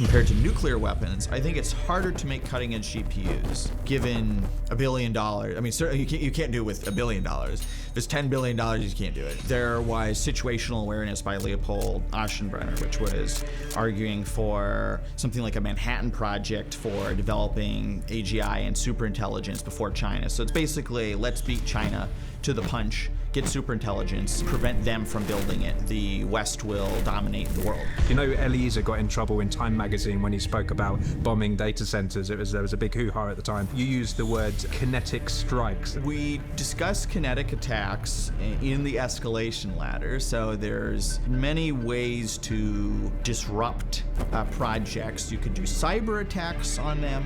Compared to nuclear weapons, I think it's harder to make cutting-edge GPUs, given $1 billion. I mean, certainly you can't do it with $1 billion. If it's $10 billion, you can't do it. There was situational awareness by Leopold Aschenbrenner, which was arguing for something like a Manhattan Project for developing AGI and superintelligence before China. So it's basically, let's beat China to the punch, get superintelligence, prevent them from building it. The West will dominate the world. You know, Eliezer got in trouble in Time magazine when he spoke about bombing data centers. There was a big hoo-ha at the time. You used the word kinetic strikes. We discussed kinetic attacks in the escalation ladder. So there's many ways to disrupt projects. You could do cyber attacks on them.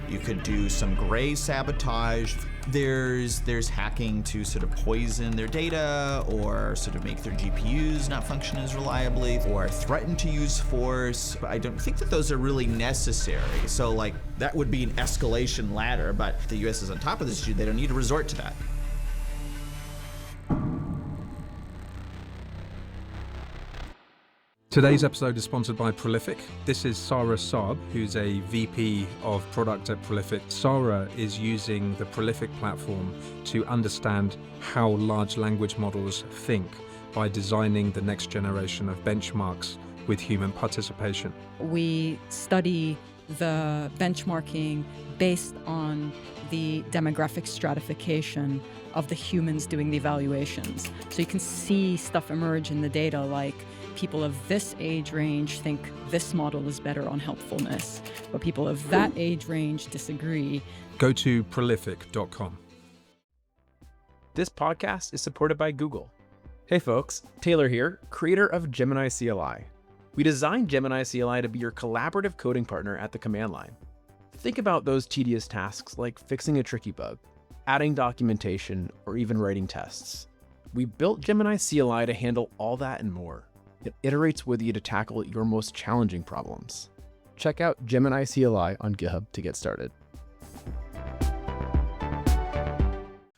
You could do some gray sabotage. There's hacking to sort of poison their data or sort of make their GPUs not function as reliably or threaten to use force. I don't think that those are really necessary. So like that would be an escalation ladder, but the US is on top of this issue. They don't need to resort to that. Today's episode is sponsored by Prolific. This is Sarah Saab, who's a VP of product at Prolific. Sarah is using the Prolific platform to understand how large language models think by designing the next generation of benchmarks with human participation. We study the benchmarking based on the demographic stratification of the humans doing the evaluations. So you can see stuff emerge in the data like people of this age range think this model is better on helpfulness, but people of that age range disagree. Go to prolific.com. This podcast is supported by Google. Hey folks, Taylor here, creator of Gemini CLI. We designed Gemini CLI to be your collaborative coding partner at the command line. Think about those tedious tasks like fixing a tricky bug, adding documentation, or even writing tests. We built Gemini CLI to handle all that and more. It iterates with you to tackle your most challenging problems. Check out Gemini CLI on GitHub to get started.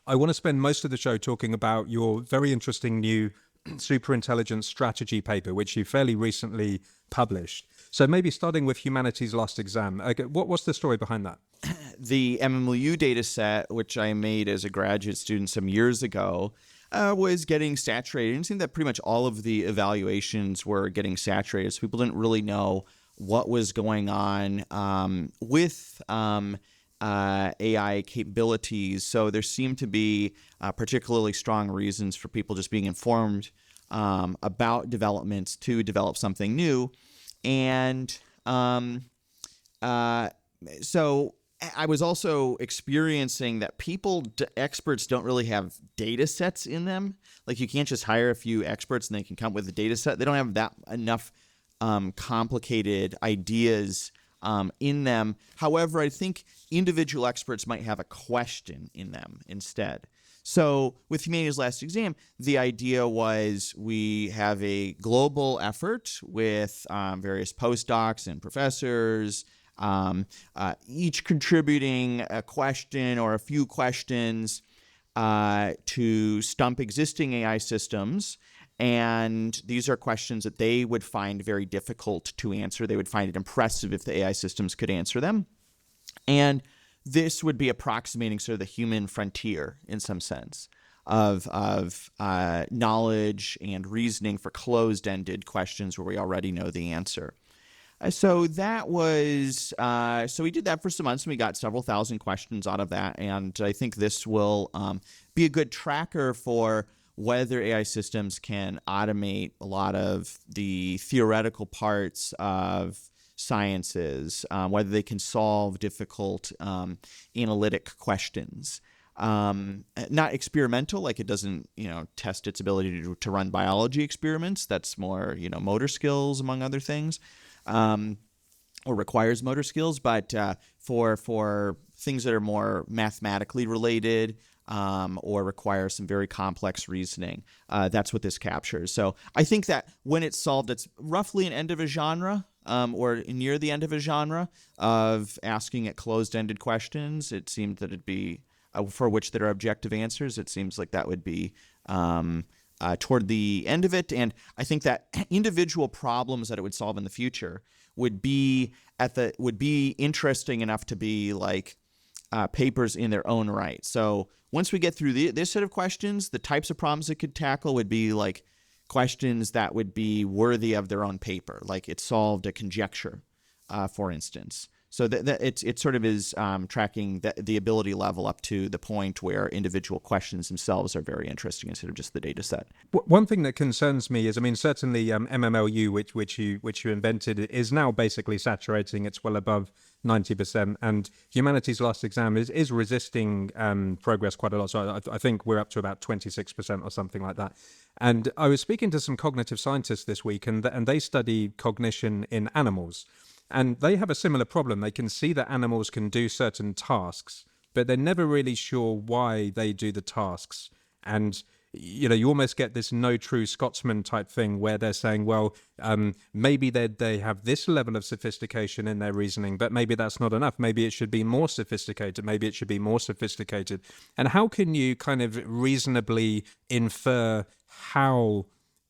I want to spend most of the show talking about your very interesting new Superintelligence Strategy paper, which you fairly recently published. So maybe starting with humanity's last exam. What's the story behind that? The MMLU data set, which I made as a graduate student some years ago, was getting saturated. It seemed that pretty much all of the evaluations were getting saturated. So people didn't really know what was going on with AI capabilities. So there seemed to be particularly strong reasons for people just being informed about developments to develop something new. And so I was also experiencing that experts don't really have data sets in them. Like you can't just hire a few experts and they can come up with a data set. They don't have that enough complicated ideas in them. However, I think individual experts might have a question in them instead. So with Humanity's Last Exam, the idea was we have a global effort with various postdocs and professors, each contributing a question or a few questions to stump existing AI systems. And these are questions that they would find very difficult to answer. They would find it impressive if the AI systems could answer them. And this would be approximating sort of the human frontier in some sense of knowledge and reasoning for closed-ended questions where we already know the answer. So that was, so we did that for some months and we got several thousand questions out of that. And I think this will be a good tracker for whether AI systems can automate a lot of the theoretical parts of sciences, whether they can solve difficult analytic questions. Not experimental, like it doesn't, test its ability to run biology experiments. That's more, motor skills, among other things. Or requires motor skills, but for things that are more mathematically related or require some very complex reasoning, that's what this captures. So I think that when it's solved, it's roughly an end of a genre or near the end of a genre of asking it closed-ended questions. It seemed that it'd be, for which there are objective answers, it seems like that would be toward the end of it. And I think that individual problems that it would solve in the future would be interesting enough to be like papers in their own right. So once we get through this set of questions, the types of problems it could tackle would be like questions that would be worthy of their own paper, like it solved a conjecture, for instance. So that it sort of is tracking the ability level up to the point where individual questions themselves are very interesting instead of just the data set. One thing that concerns me is, I mean, certainly MMLU, which you invented, is now basically saturating. It's well above 90%, and humanities last exam is resisting progress quite a lot. So I think we're up to about 26% or something like that. And I was speaking to some cognitive scientists this week, and they study cognition in animals. And they have a similar problem. They can see that animals can do certain tasks, but they're never really sure why they do the tasks. And, you know, you almost get this no true Scotsman type thing where they're saying, well, maybe they have this level of sophistication in their reasoning, but maybe that's not enough. Maybe it should be more sophisticated. Maybe it should be more sophisticated. And how can you kind of reasonably infer how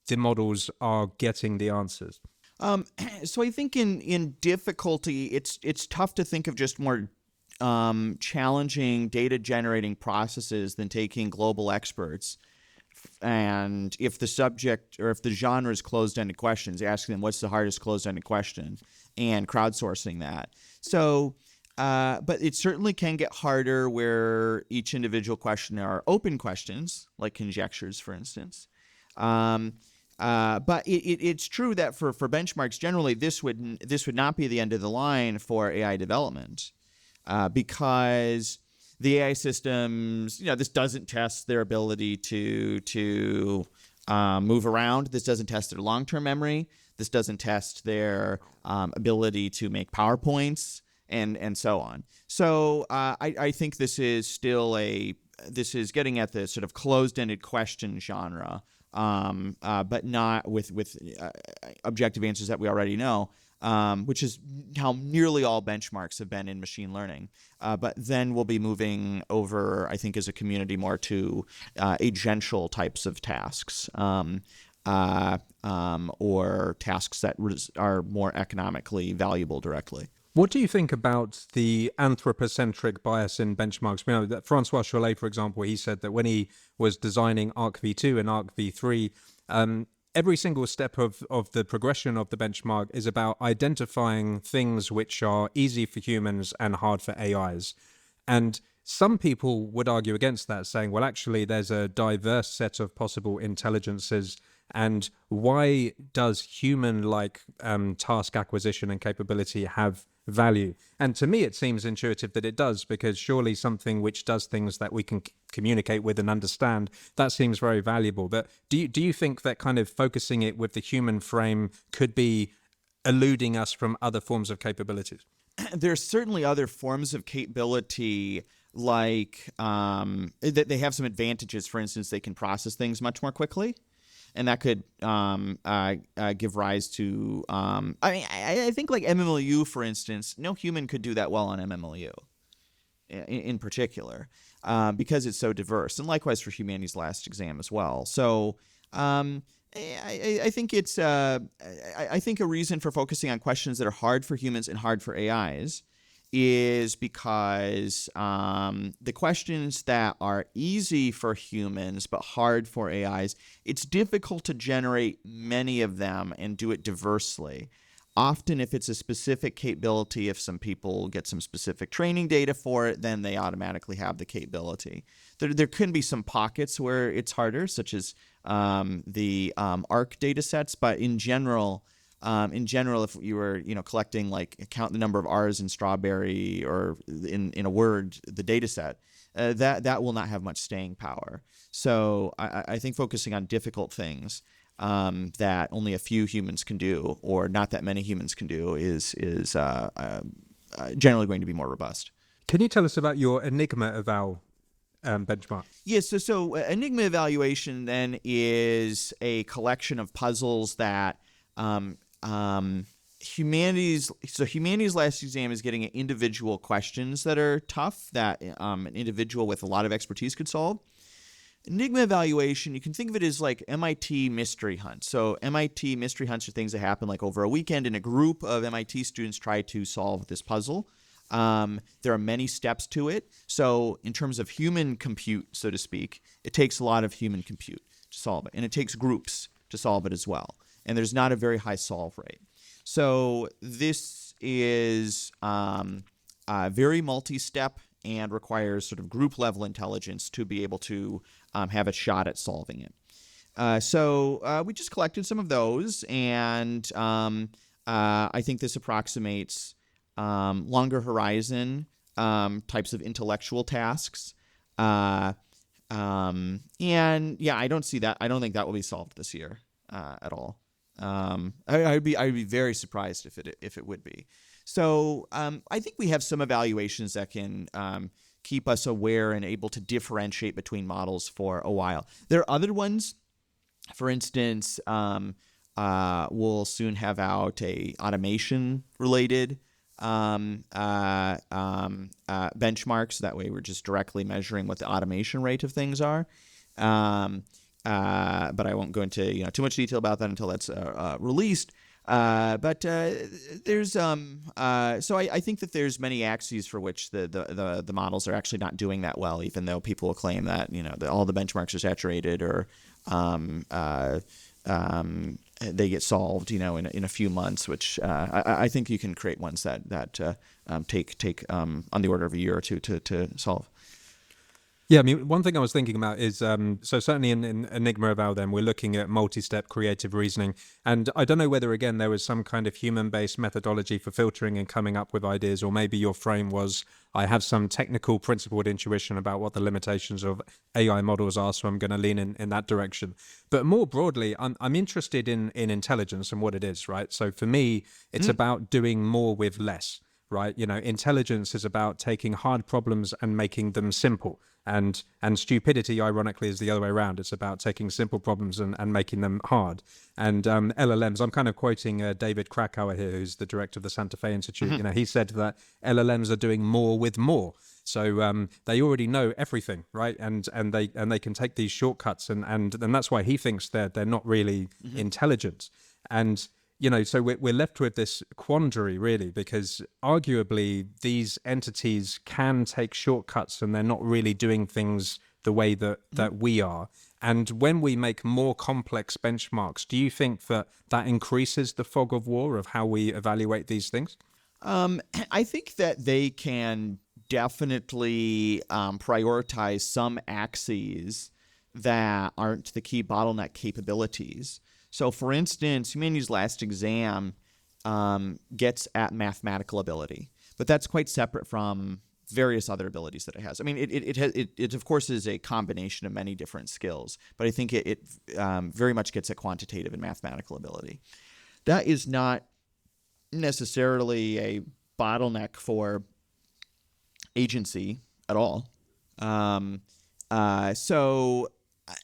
the models are getting the answers? So I think in difficulty, it's tough to think of just more challenging data generating processes than taking global experts. And if the subject or if the genre is closed-ended questions, asking them what's the hardest closed-ended question and crowdsourcing that. So, but it certainly can get harder where each individual question are open questions, like conjectures, for instance. But it's true that for benchmarks generally, this would not be the end of the line for AI development, because the AI systems, you know, this doesn't test their ability to move around. This doesn't test their long-term memory. This doesn't test their ability to make PowerPoints and so on. So I think this is getting at the sort of closed-ended question genre. But not with objective answers that we already know, which is how nearly all benchmarks have been in machine learning. But then we'll be moving over, I think, as a community more to agential types of tasks, or tasks that are more economically valuable directly. What do you think about the anthropocentric bias in benchmarks? You know, that Francois Chollet, for example, he said that when he was designing ArcV2 and ArcV3, every single step of the progression of the benchmark is about identifying things which are easy for humans and hard for AIs. And some people would argue against that, saying, well, actually, there's a diverse set of possible intelligences. And why does human-like task acquisition and capability have value? And to me, it seems intuitive that it does, because surely something which does things that we can communicate with and understand, that seems very valuable. But do you think that kind of focusing it with the human frame could be eluding us from other forms of capabilities? There's certainly other forms of capability, like that they have some advantages. For instance, they can process things much more quickly. And that could give rise to, I think like MMLU, for instance, no human could do that well on MMLU in particular, because it's so diverse. And likewise for humanities last exam as well. So I think it's, I think a reason for focusing on questions that are hard for humans and hard for AIs is because the questions that are easy for humans but hard for AIs, it's difficult to generate many of them and do it diversely. Often if it's a specific capability, if some people get some specific training data for it, then they automatically have the capability. There can be some pockets where it's harder, such as the ARC data sets, but in general, if you were, collecting, like, count the number of R's in strawberry or in a word, the data set, that will not have much staying power. So I think focusing on difficult things that only a few humans can do, or not that many humans can do, is generally going to be more robust. Can you tell us about your Enigma eval benchmark? Yes, so Enigma evaluation then is a collection of puzzles that humanities last exam is getting individual questions that are tough that an individual with a lot of expertise could solve. Enigma evaluation, you can think of it as like MIT mystery hunts. So MIT mystery hunts are things that happen like over a weekend, and a group of MIT students try to solve this puzzle. There are many steps to it. So in terms of human compute, so to speak, it takes a lot of human compute to solve it. And it takes groups to solve it as well. And there's not a very high solve rate. So this is very multi-step and requires sort of group level intelligence to be able to have a shot at solving it. So we just collected some of those, and I think this approximates longer horizon types of intellectual tasks. And yeah, I don't see that. I don't think that will be solved this year at all. I'd be very surprised if it would be. So I think we have some evaluations that can keep us aware and able to differentiate between models for a while. There are other ones. For instance, we'll soon have out a automation-related benchmarks. That way we're just directly measuring what the automation rate of things are. But I won't go into too much detail about that until that's released. But there's so I think that there's many axes for which the models are actually not doing that well, even though people will claim that that all the benchmarks are saturated or they get solved in a few months, which I think you can create ones that take on the order of a year or two to solve. Yeah, I mean, one thing I was thinking about is, so certainly in Enigma Eval, then we're looking at multi-step creative reasoning. And I don't know whether, again, there was some kind of human-based methodology for filtering and coming up with ideas, or maybe your frame was, I have some technical principled intuition about what the limitations of AI models are, so I'm going to lean in that direction. But more broadly, I'm interested in intelligence and what it is, right? So for me, it's about doing more with less. Right, intelligence is about taking hard problems and making them simple, and stupidity, ironically, is the other way around. It's about taking simple problems and making them hard. And LLMs, I'm kind of quoting David Krakauer here, who's the director of the Santa Fe Institute. He said that LLMs are doing more with more. So they already know everything, right? And they can take these shortcuts, and that's why he thinks they're not really intelligent. And so we're left with this quandary, really, because arguably these entities can take shortcuts and they're not really doing things the way that we are. And when we make more complex benchmarks, do you think that increases the fog of war of how we evaluate these things? I think that they can definitely prioritize some axes that aren't the key bottleneck capabilities. So, for instance, Humanity's Last Exam gets at mathematical ability, but that's quite separate from various other abilities that it has. I mean, it of course is a combination of many different skills, but I think it very much gets at quantitative and mathematical ability. That is not necessarily a bottleneck for agency at all. So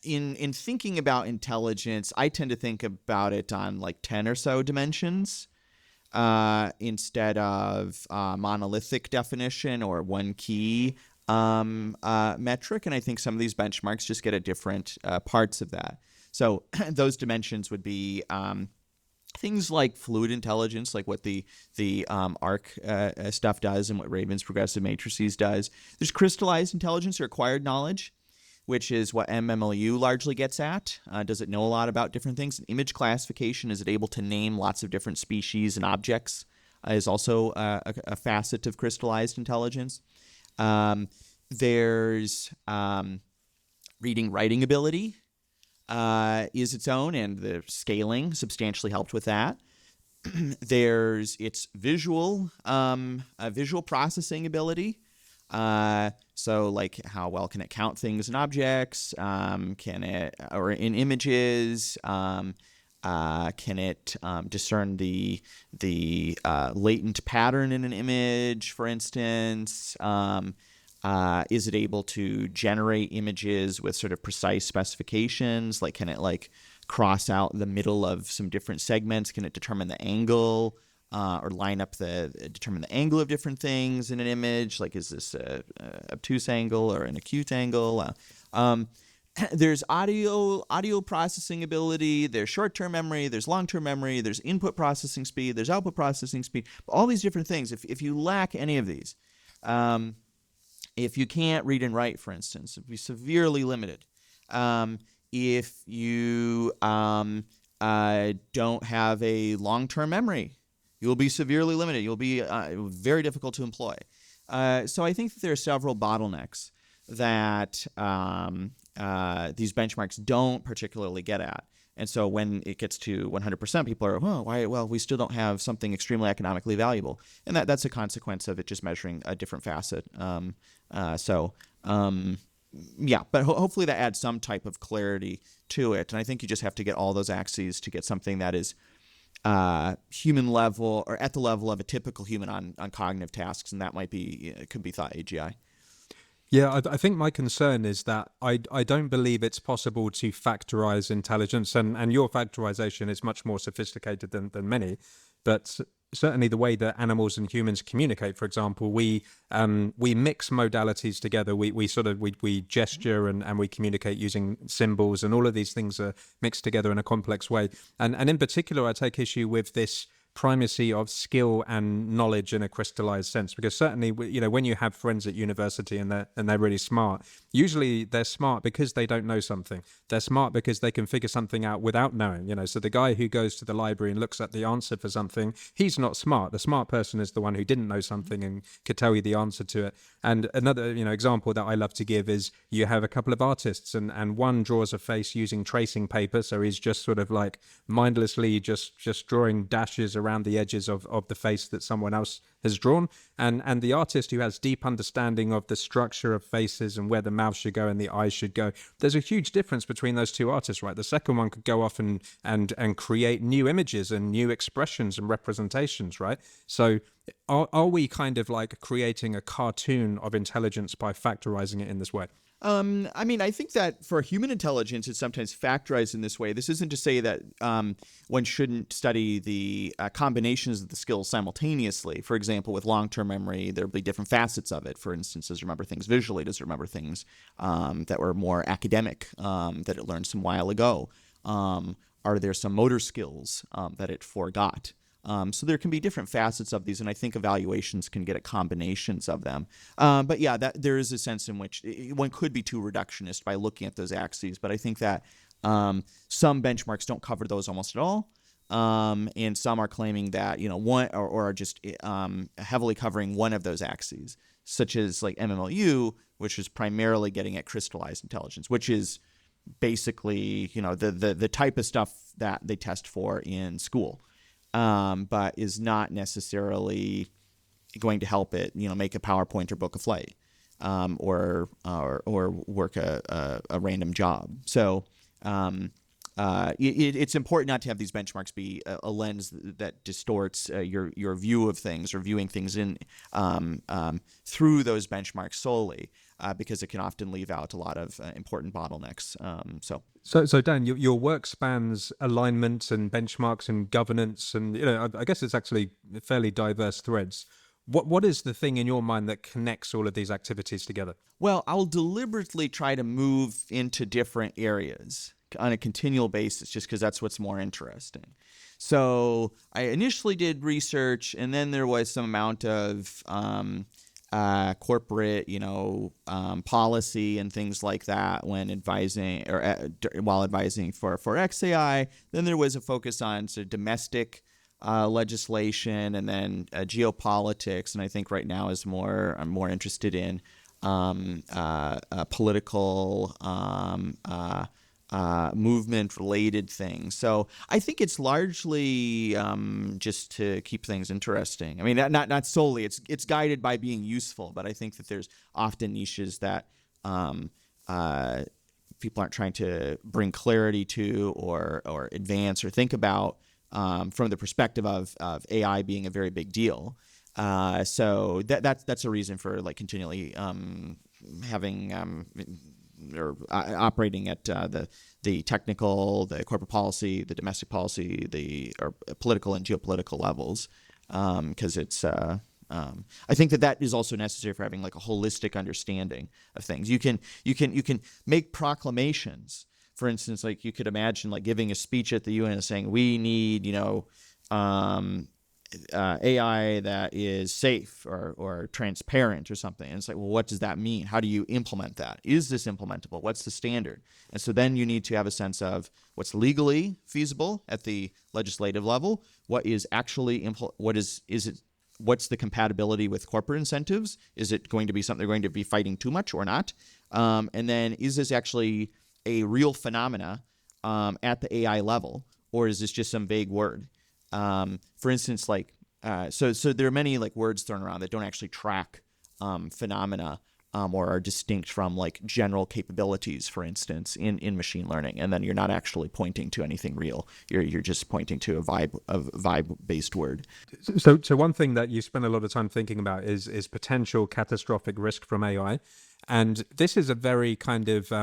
in thinking about intelligence, I tend to think about it on like 10 or so dimensions instead of monolithic definition or one key metric. And I think some of these benchmarks just get at different parts of that. So those dimensions would be things like fluid intelligence, like what the ARC stuff does and what Raven's progressive matrices does. There's crystallized intelligence or acquired knowledge, which is what MMLU largely gets at. Does it know a lot about different things? And image classification, is it able to name lots of different species and objects, is also a facet of crystallized intelligence. There's reading-writing ability is its own, and the scaling substantially helped with that. There's its visual processing ability. So like how well can it count things and objects? Can it, or in images, can it discern the latent pattern in an image, for instance? Is it able to generate images with sort of precise specifications? Like, can it like cross out the middle of some different segments? Can it determine the angle? Or determine the angle of different things in an image? Like, is this a obtuse angle or an acute angle? there's audio processing ability, there's short-term memory, there's long-term memory, there's input processing speed, there's output processing speed, all these different things. If you lack any of these, if you can't read and write, for instance, it'd be severely limited. If you don't have a long-term memory, you'll be severely limited. You'll be very difficult to employ. So I think that there are several bottlenecks that these benchmarks don't particularly get at. And so when it gets to 100%, people are, oh, why? Well, we still don't have something extremely economically valuable. And that's a consequence of it just measuring a different facet. Yeah, but hopefully that adds some type of clarity to it. And I think you just have to get all those axes to get something that is human level or at the level of a typical human on cognitive tasks. And that might be, it could be thought AGI. Yeah, I think my concern is that I don't believe it's possible to factorize intelligence, and your factorization is much more sophisticated than many, but certainly the way that animals and humans communicate, for example, we mix modalities together. We gesture and we communicate using symbols, and all of these things are mixed together in a complex way. And in particular, I take issue with this primacy of skill and knowledge in a crystallized sense, because certainly, when you have friends at university and they're really smart, usually they're smart because they don't know something. They're smart because they can figure something out without knowing. So the guy who goes to the library and looks at the answer for something, he's not smart. The smart person is the one who didn't know something and could tell you the answer to it. And another example that I love to give is you have a couple of artists, and one draws a face using tracing paper, so he's just sort of like mindlessly just drawing dashes around the edges of the face that someone else has drawn, and the artist who has deep understanding of the structure of faces and where the mouth should go and the eyes should go. There's a huge difference between those two artists, right? The second one could go off and create new images and new expressions and representations, right? So are we kind of like creating a cartoon of intelligence by factorizing it in this way? I think that for human intelligence, it's sometimes factorized in this way. This isn't to say that one shouldn't study the combinations of the skills simultaneously. For example, with long-term memory, there'll be different facets of it. For instance, does it remember things visually? Does it remember things that were more academic that it learned some while ago? Are there some motor skills that it forgot? So there can be different facets of these, and I think evaluations can get at combinations of them. But yeah, there is a sense in which one could be too reductionist by looking at those axes. But I think that some benchmarks don't cover those almost at all, and some are claiming that one or are just heavily covering one of those axes, such as like MMLU, which is primarily getting at crystallized intelligence, which is basically the type of stuff that they test for in school. But is not necessarily going to help it, make a PowerPoint or book a flight, or work a random job. So it's important not to have these benchmarks be a lens that distorts your view of things or viewing things in through those benchmarks solely, because it can often leave out a lot of important bottlenecks. So Dan, your work spans alignment and benchmarks and governance, and I guess it's actually fairly diverse threads. What is the thing in your mind that connects all of these activities together? Well, I'll deliberately try to move into different areas on a continual basis, just because that's what's more interesting. So I initially did research, and then there was some amount of corporate, policy and things like that when advising or while advising for XAI. Then there was a focus on sort of domestic legislation, and then geopolitics. And I think right now I'm more interested in political movement-related things. So I think it's largely just to keep things interesting. I mean, not solely. It's guided by being useful, but I think that there's often niches that people aren't trying to bring clarity to or advance or think about from the perspective of AI being a very big deal. So that's a reason for like continually having or operating at the technical, the corporate policy, the domestic policy, or political and geopolitical levels, because it's I think that is also necessary for having like a holistic understanding of things. You can make proclamations. For instance, like you could imagine like giving a speech at the UN and saying, we need, AI that is safe or transparent or something. And it's like, well, what does that mean? How do you implement that? Is this implementable? What's the standard? And so then you need to have a sense of what's legally feasible at the legislative level, what is actually, what's the compatibility with corporate incentives? Is it going to be something they're going to be fighting too much or not? And then is this actually a real phenomena at the AI level, or is this just some vague word? For instance, like so there are many like words thrown around that don't actually track phenomena or are distinct from like general capabilities, for instance, in machine learning, and then you're not actually pointing to anything real. You're just pointing to a vibe based word. So one thing that you spend a lot of time thinking about is potential catastrophic risk from AI, and this is a very kind of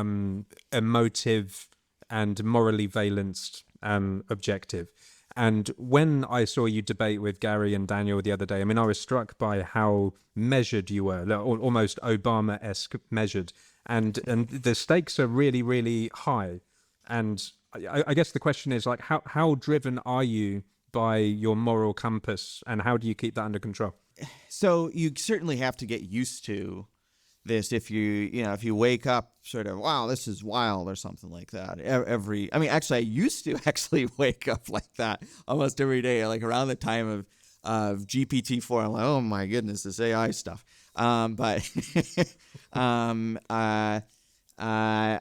emotive and morally valenced objective. And when I saw you debate with Gary and Daniel the other day, I mean, I was struck by how measured you were, almost Obama-esque measured. And the stakes are really, really high. And I guess the question is, like, how driven are you by your moral compass, and how do you keep that under control? So you certainly have to get used to this if you wake up sort of, wow, this is wild or something like that. I used to actually wake up like that almost every day, like around the time of GPT-4. I'm like, oh my goodness, this AI stuff. But I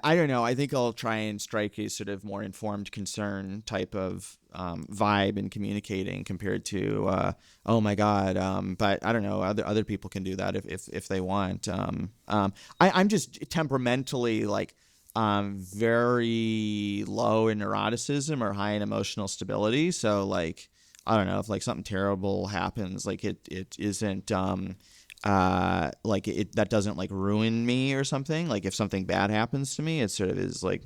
don't know. I think I'll try and strike a sort of more informed concern type of vibe in communicating compared to oh my God. But I don't know. Other people can do that if they want. I'm just temperamentally like very low in neuroticism or high in emotional stability. So like I don't know if like something terrible happens, like it isn't. That doesn't like ruin me or something. Like if something bad happens to me, it sort of is like,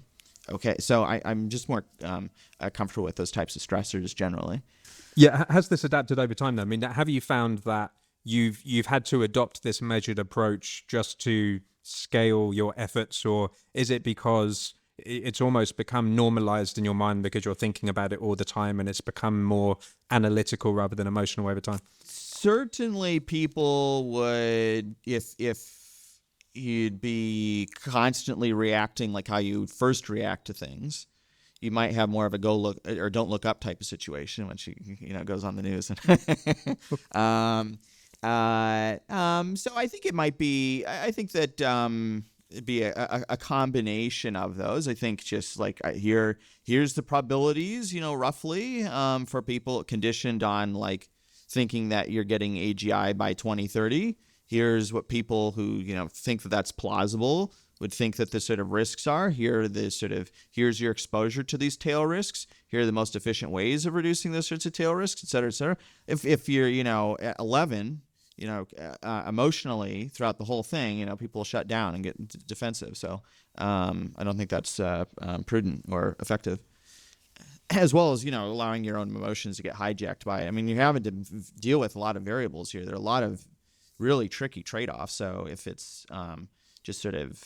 okay. So I'm just more comfortable with those types of stressors generally. Yeah. Has this adapted over time though? I mean, have you found that you've had to adopt this measured approach just to scale your efforts, or is it because it's almost become normalized in your mind because you're thinking about it all the time and it's become more analytical rather than emotional over time? Certainly people would, if you'd be constantly reacting like how you first react to things, you might have more of a go look or don't look up type of situation when she goes on the news. So I think it might be, I think that it'd be a combination of those. I think just like here's the probabilities, roughly for people conditioned on like thinking that you're getting AGI by 2030. Here's what people who think that that's plausible would think that the sort of risks are. Here's your exposure to these tail risks. Here are the most efficient ways of reducing those sorts of tail risks, et cetera, et cetera. If you're at 11, emotionally throughout the whole thing, people shut down and get defensive. So I don't think that's prudent or effective. As well as, allowing your own emotions to get hijacked by it. I mean, you're having to deal with a lot of variables here. There are a lot of really tricky trade-offs. So if it's just sort of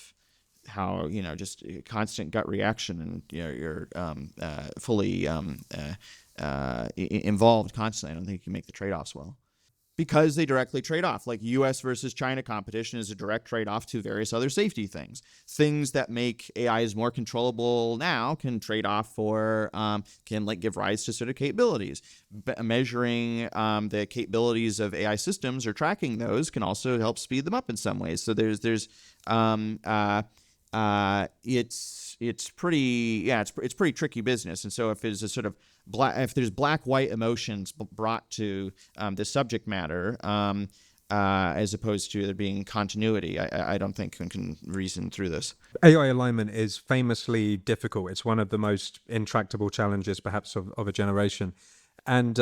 how, just constant gut reaction and, you're fully involved constantly, I don't think you can make the trade-offs well. Because they directly trade off, like U.S. versus China competition is a direct trade-off to various other safety things. Things that make AIs more controllable now can trade off for, can like give rise to sort of capabilities. Measuring the capabilities of AI systems or tracking those can also help speed them up in some ways. So it's pretty tricky business. And so if there's a sort of if there's black-white emotions brought to the subject matter, as opposed to there being continuity, I don't think one can reason through this. AI alignment is famously difficult. It's one of the most intractable challenges, perhaps, of a generation. And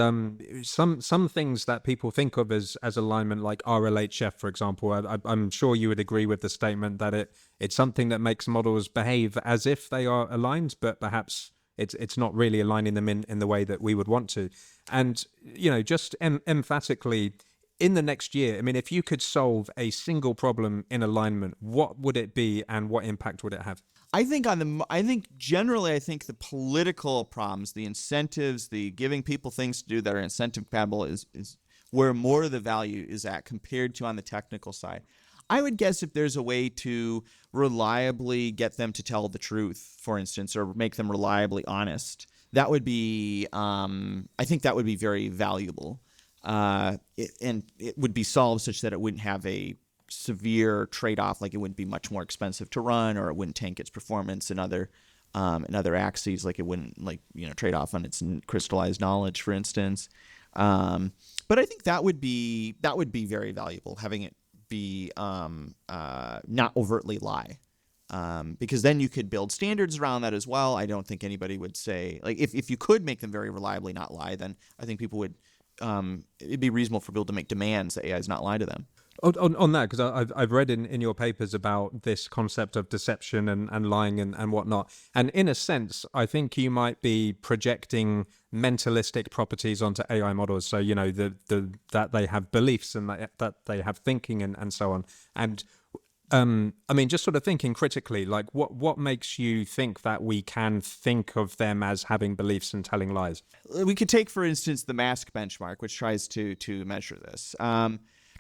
some things that people think of as alignment, like RLHF, for example, I'm sure you would agree with the statement that it's something that makes models behave as if they are aligned, but perhaps it's not really aligning them in the way that we would want to. And, just emphatically, in the next year, I mean, if you could solve a single problem in alignment, what would it be and what impact would it have? I think generally, I think the political problems, the incentives, the giving people things to do that are incentive compatible is where more of the value is at compared to on the technical side. I would guess if there's a way to reliably get them to tell the truth, for instance, or make them reliably honest, that would be, I think that would be very valuable. And it would be solved such that it wouldn't have a severe trade-off, like it wouldn't be much more expensive to run, or it wouldn't tank its performance in other axes, like it wouldn't trade off on its crystallized knowledge, for instance. But I think that would be very valuable, having it be not overtly lie. Because then you could build standards around that as well. I don't think anybody would say, like, if you could make them very reliably not lie, then I think people would, it'd be reasonable for people to make demands that AIs not lie to them. On that, because I've read in your papers about this concept of deception and lying and whatnot. And in a sense, I think you might be projecting mentalistic properties onto AI models. So, that they have beliefs and that they have thinking and so on. And I mean, just sort of thinking critically, like what makes you think that we can think of them as having beliefs and telling lies? We could take, for instance, the mask benchmark, which tries to measure this.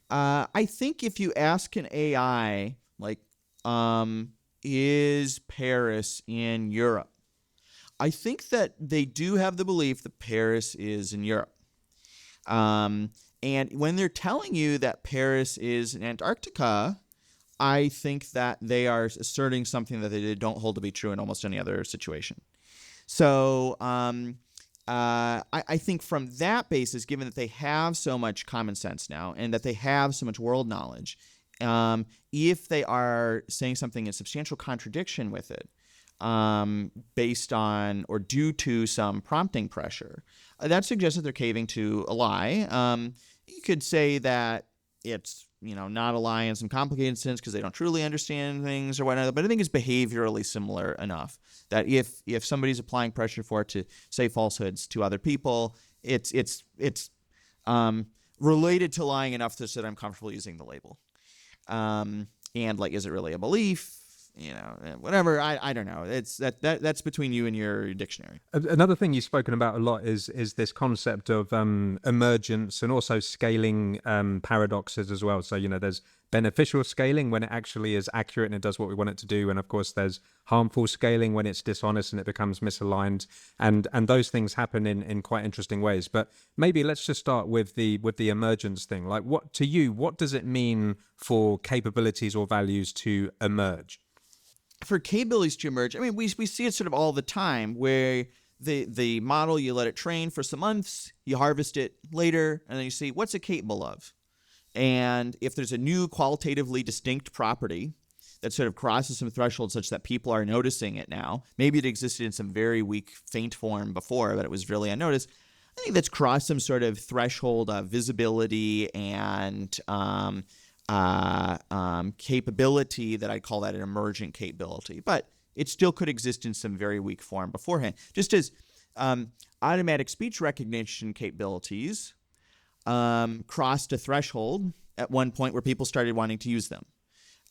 I think if you ask an AI, like, is Paris in Europe? I think that they do have the belief that Paris is in Europe. And when they're telling you that Paris is in Antarctica, I think that they are asserting something that they don't hold to be true in almost any other situation. So I think from that basis, given that they have so much common sense now and that they have so much world knowledge, if they are saying something in substantial contradiction with it, based on or due to some prompting pressure, that suggests that they're caving to a lie. You could say that it's not a lie in some complicated sense because they don't truly understand things or whatnot, but I think it's behaviorally similar enough that if somebody's applying pressure for it to say falsehoods to other people, it's related to lying enough so that I'm comfortable using the label. And like, is it really a belief? Whatever. I don't know. It's that's between you and your dictionary. Another thing you've spoken about a lot is this concept of emergence and also scaling paradoxes as well. So there's beneficial scaling when it actually is accurate and it does what we want it to do, and of course there's harmful scaling when it's dishonest and it becomes misaligned, and those things happen in quite interesting ways. But maybe let's just start with the emergence thing. Like, what does it mean for capabilities or values to emerge? For capabilities to emerge, I mean, we see it sort of all the time, where the model, you let it train for some months, you harvest it later, and then you see what's it capable of. And if there's a new qualitatively distinct property that sort of crosses some threshold such that people are noticing it now, maybe it existed in some very weak, faint form before, but it was really unnoticed, I think that's crossed some sort of threshold of visibility and capability that I'd call that an emergent capability, but it still could exist in some very weak form beforehand. Just as automatic speech recognition capabilities crossed a threshold at one point where people started wanting to use them.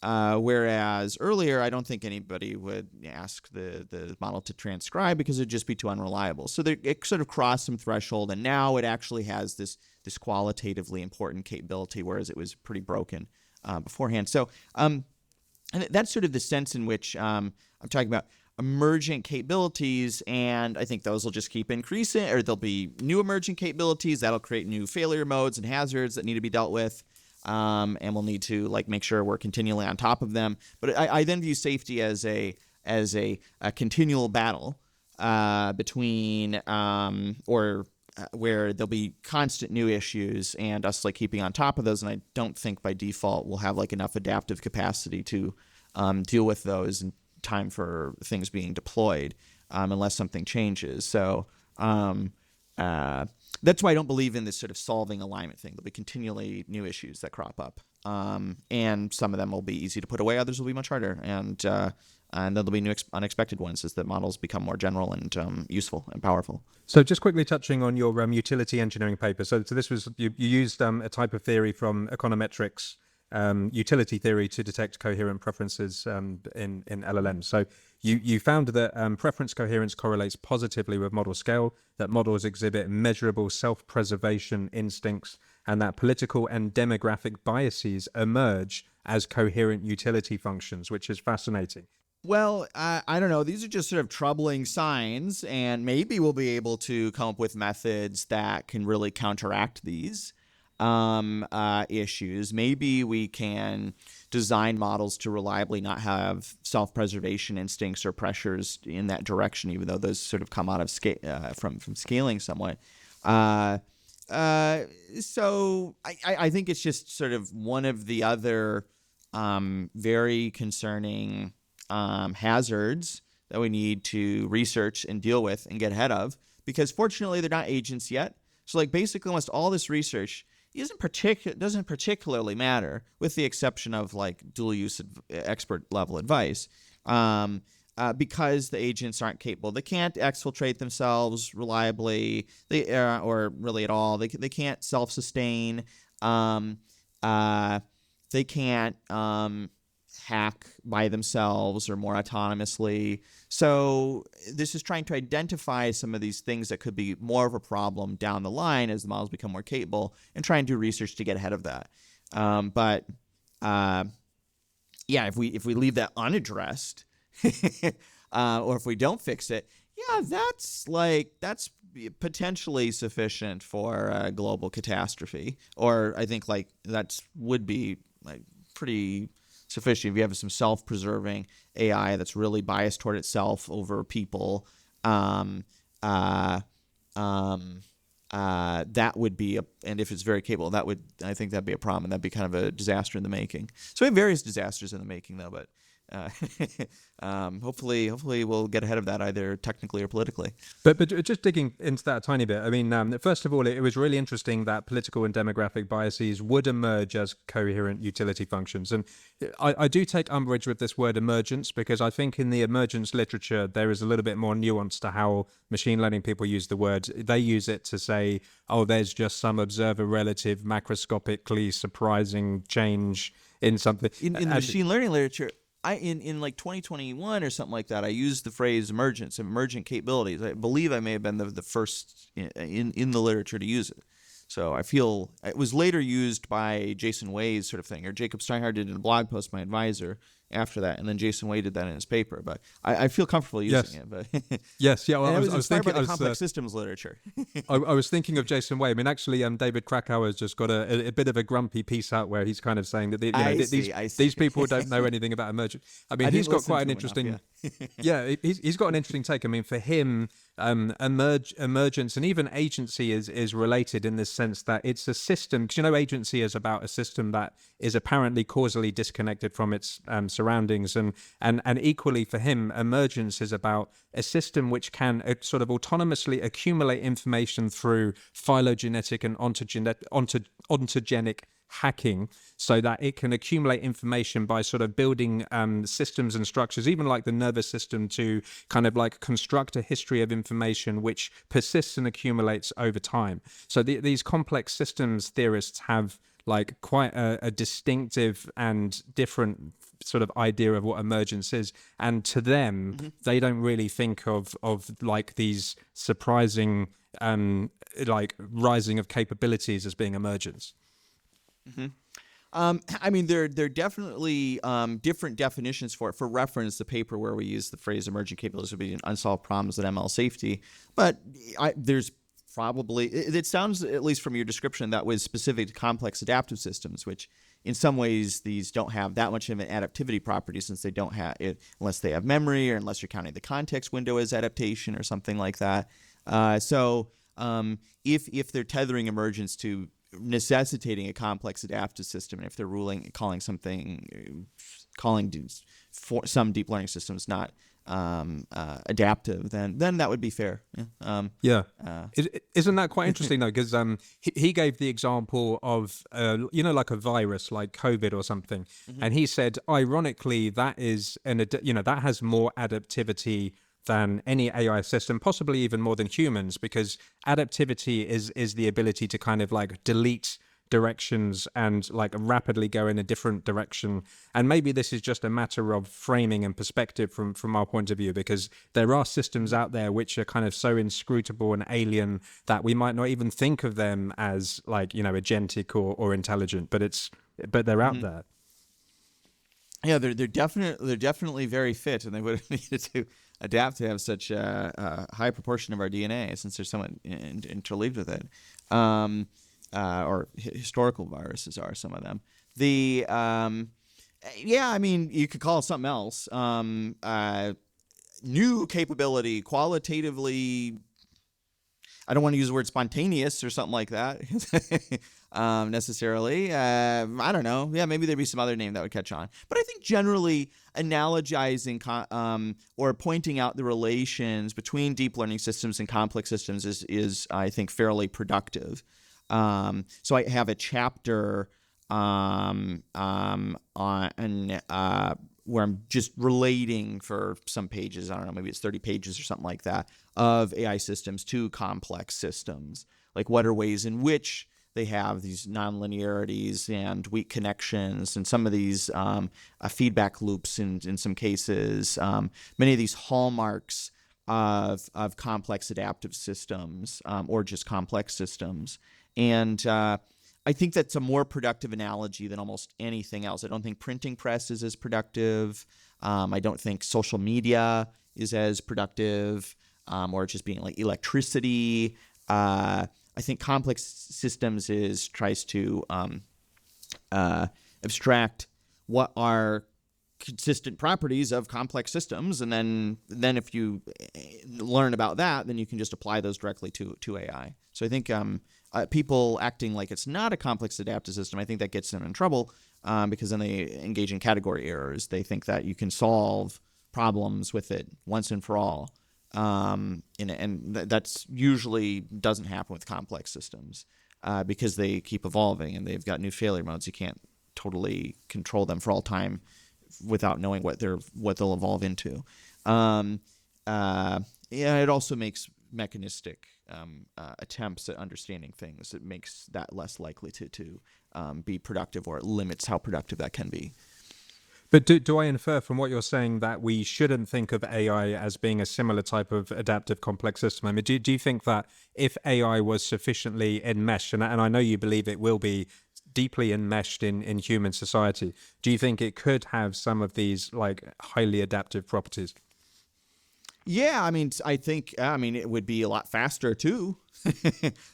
Whereas earlier, I don't think anybody would ask the model to transcribe because it'd just be too unreliable. So it sort of crossed some threshold, and now it actually has this qualitatively important capability, whereas it was pretty broken beforehand. So and that's sort of the sense in which I'm talking about emergent capabilities, and I think those will just keep increasing, or there'll be new emergent capabilities that'll create new failure modes and hazards that need to be dealt with. And we'll need to make sure we're continually on top of them. But I then view safety as a continual battle between where there'll be constant new issues and us keeping on top of those. And I don't think by default we'll have enough adaptive capacity to deal with those in time for things being deployed unless something changes. So that's why I don't believe in this sort of solving alignment thing. There'll be continually new issues that crop up, and some of them will be easy to put away. Others will be much harder, and then there'll be new unexpected ones as the models become more general and useful and powerful. So just quickly touching on your utility engineering paper. So this was, you used a type of theory from econometrics, utility theory to detect coherent preferences in LLMs. So you found that preference coherence correlates positively with model scale, that models exhibit measurable self-preservation instincts, and that political and demographic biases emerge as coherent utility functions, which is fascinating. Well, I don't know. These are just sort of troubling signs, and maybe we'll be able to come up with methods that can really counteract these issues. Maybe we can design models to reliably not have self-preservation instincts or pressures in that direction, even though those sort of come out of from scaling somewhat. So I think it's just sort of one of the other very concerning hazards that we need to research and deal with and get ahead of, because fortunately they're not agents yet. So like basically almost all this research doesn't particularly matter, with the exception of like dual use expert level advice, because the agents aren't capable. They can't exfiltrate themselves reliably, or really at all. They can't self-sustain. They can't hack by themselves or more autonomously. So this is trying to identify some of these things that could be more of a problem down the line as the models become more capable, and try and do research to get ahead of that. But if we leave that unaddressed, or if we don't fix it, that's potentially sufficient for a global catastrophe. Or I think would be like pretty sufficient if you have some self-preserving AI that's really biased toward itself over people. That would be and if it's very capable, I think that'd be a problem, and that'd be kind of a disaster in the making. So we have various disasters in the making, though, but hopefully we'll get ahead of that either technically or politically. But just digging into that a tiny bit, I mean, first of all, it was really interesting that political and demographic biases would emerge as coherent utility functions. And I do take umbrage with this word emergence, because I think in the emergence literature, there is a little bit more nuance to how machine learning people use the word. They use it to say, oh, there's just some observer relative macroscopically surprising change in something. In the machine learning literature, in like 2021 or something like that, I used the phrase emergent capabilities. I believe I may have been the first in the literature to use it. So I feel it was later used by Jason Wei's sort of thing, or Jacob Steinhardt did in a blog post, my advisor, after that, and then Jason Wei did that in his paper. But I feel comfortable using it. But yes, yeah. Well, I was thinking by the complex systems literature. I was thinking of Jason Wei. I mean, actually, David Krakauer's just got a bit of a grumpy piece out where he's kind of saying that these people don't know anything about emergence. I mean, he's got quite an interesting. He's got an interesting take. I mean, for him, emergence and even agency is related in this sense that it's a system, because agency is about a system that is apparently causally disconnected from its surroundings, and equally for him, emergence is about a system which can sort of autonomously accumulate information through phylogenetic and ontogenic hacking, so that it can accumulate information by sort of building systems and structures, even like the nervous system, to kind of like construct a history of information which persists and accumulates over time. So these complex systems theorists have like quite a distinctive and different sort of idea of what emergence is, and to them they don't really think of like these surprising like rising of capabilities as being emergence. I mean, there are definitely different definitions for it. For reference, the paper where we use the phrase emergent capabilities would be unsolved problems in ML safety. But there's probably, it sounds, at least from your description, that was specific to complex adaptive systems, which in some ways these don't have that much of an adaptivity property, since they don't have it unless they have memory, or unless you're counting the context window as adaptation or something like that. So if they're tethering emergence to necessitating a complex adaptive system, and if they're calling some deep learning systems not adaptive, then that would be fair. Yeah. Yeah. Isn't that quite interesting though? Because he gave the example of like a virus like COVID or something, and he said ironically that is that has more adaptivity than any AI system, possibly even more than humans, because adaptivity is the ability to kind of like delete directions and like rapidly go in a different direction. And maybe this is just a matter of framing and perspective from our point of view, because there are systems out there which are kind of so inscrutable and alien that we might not even think of them as like, agentic or intelligent, but they're out there. Yeah, they're definitely very fit, and they would have needed to adapt to have such a high proportion of our DNA, since they're somewhat interleaved with it. Or historical viruses are some of them. I mean, you could call it something else. New capability, qualitatively. I don't want to use the word spontaneous or something like that necessarily. I don't know. Yeah, maybe there'd be some other name that would catch on. But I think generally analogizing or pointing out the relations between deep learning systems and complex systems is I think, fairly productive. So I have a chapter on where I'm just relating for some pages, I don't know, maybe it's 30 pages or something like that, of AI systems to complex systems. Like, what are ways in which they have these nonlinearities and weak connections, and some of these feedback loops in some cases, many of these hallmarks of complex adaptive systems, or just complex systems. And I think that's a more productive analogy than almost anything else. I don't think printing press is as productive. I don't think social media is as productive, or just being like electricity. I think complex systems tries to abstract what are consistent properties of complex systems, and then if you learn about that, then you can just apply those directly to AI. So I think people acting like it's not a complex adaptive system, I think that gets them in trouble, because then they engage in category errors. They think that you can solve problems with it once and for all, and that's usually doesn't happen with complex systems, because they keep evolving and they've got new failure modes. You can't totally control them for all time without knowing what they'll evolve into. It also makes mechanistic attempts at understanding things. It makes that less likely to be productive, or it limits how productive that can be. But do I infer from what you're saying that we shouldn't think of AI as being a similar type of adaptive complex system? I mean, do you think that if AI was sufficiently enmeshed, and I know you believe it will be deeply enmeshed in human society, do you think it could have some of these like highly adaptive properties? Yeah, I mean, it would be a lot faster too.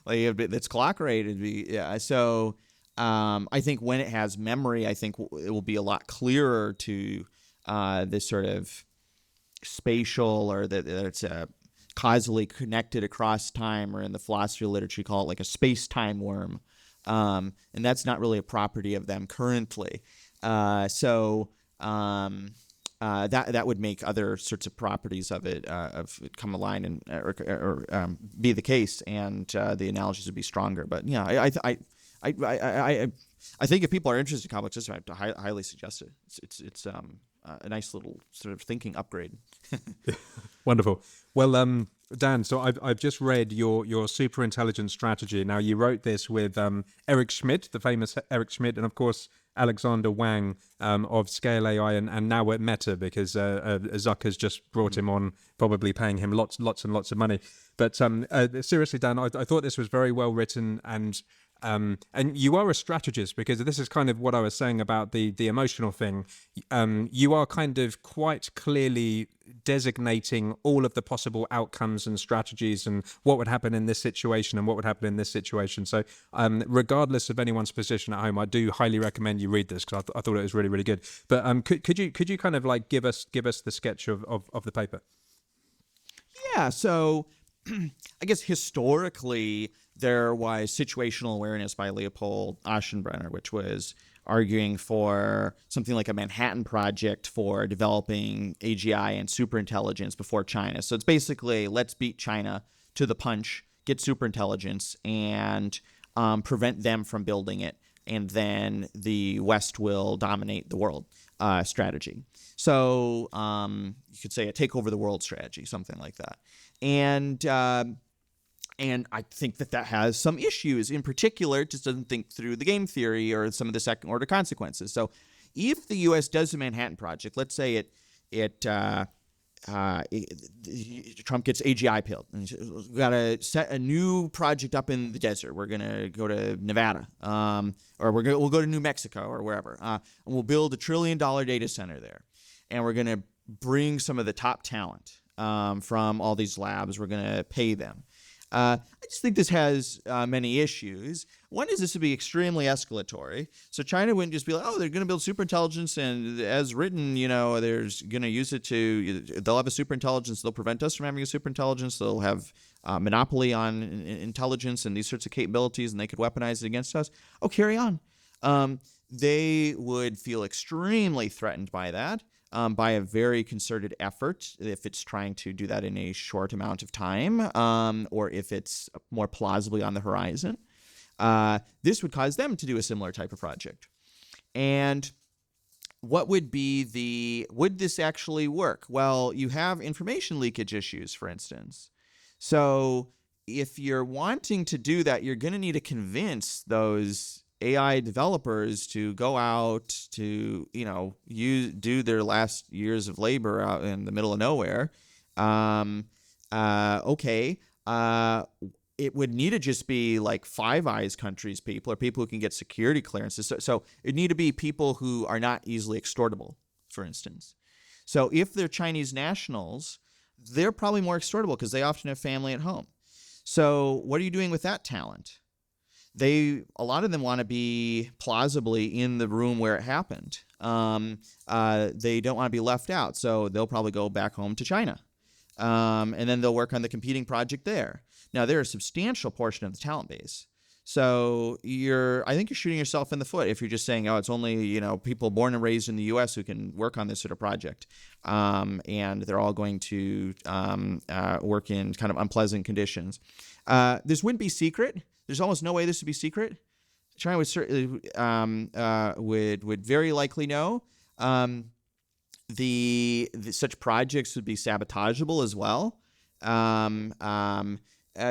Like, its clock rate would be, yeah. So I think when it has memory, I think it will be a lot clearer to this sort of spatial, or that it's causally connected across time, or in the philosophy literature you call it like a space-time worm. And that's not really a property of them currently. So that would make other sorts of properties of it come align and or be the case, and the analogies would be stronger. But yeah, I think if people are interested in complex systems, I have to highly suggest it. It's a nice little sort of thinking upgrade. Wonderful. Well, Dan, so I've just read your Superintelligence Strategy. Now, you wrote this with Eric Schmidt, the famous Eric Schmidt, and of course Alexandr Wang of Scale AI, and now at Meta, because Zucker's just brought him on, probably paying him lots and lots of money. But seriously, Dan, I thought this was very well written, and you are a strategist, because this is kind of what I was saying about the emotional thing. You are kind of quite clearly designating all of the possible outcomes and strategies, and what would happen in this situation and what would happen in this situation. So regardless of anyone's position at home, I do highly recommend you read this, because I thought it was really, really good. But could you kind of like give us the sketch of the paper? Yeah, so I guess historically there was situational awareness by Leopold Aschenbrenner, which was arguing for something like a Manhattan Project for developing AGI and superintelligence before China. So it's basically, let's beat China to the punch, get superintelligence, and prevent them from building it, and then the West will dominate the world strategy. So you could say a take over the world strategy, something like that. And I think that has some issues. In particular, it just doesn't think through the game theory or some of the second order consequences. So if the U.S. does the Manhattan Project, let's say Trump gets AGI pilled. We've got to set a new project up in the desert. We're going to go to Nevada, or we'll go to New Mexico or wherever, and we'll build $1 trillion data center there. And we're going to bring some of the top talent from all these labs. We're going to pay them. I just think this has many issues. One is this would be extremely escalatory. So China wouldn't just be like, oh, they're going to build superintelligence, and as written, they're going to use it they'll have a superintelligence. They'll prevent us from having a superintelligence. They'll have monopoly on intelligence and these sorts of capabilities, and they could weaponize it against us. Oh, carry on. They would feel extremely threatened by that. By a very concerted effort, if it's trying to do that in a short amount of time, or if it's more plausibly on the horizon. This would cause them to do a similar type of project. And what would this actually work? Well, you have information leakage issues, for instance. So if you're wanting to do that, you're going to need to convince those AI developers to go out to, do their last years of labor out in the middle of nowhere. It would need to just be like Five Eyes countries people, or people who can get security clearances. So it'd need to be people who are not easily extortable, for instance. So if they're Chinese nationals, they're probably more extortable because they often have family at home. So what are you doing with that talent? A lot of them want to be plausibly in the room where it happened. They don't want to be left out, so they'll probably go back home to China, and then they'll work on the competing project there. Now, they're a substantial portion of the talent base, so I think you're shooting yourself in the foot if you're just saying, oh, it's only people born and raised in the U.S. who can work on this sort of project, and they're all going to work in kind of unpleasant conditions. This wouldn't be secret. There's almost no way this would be secret. China would certainly would very likely know. Such projects would be sabotageable as well.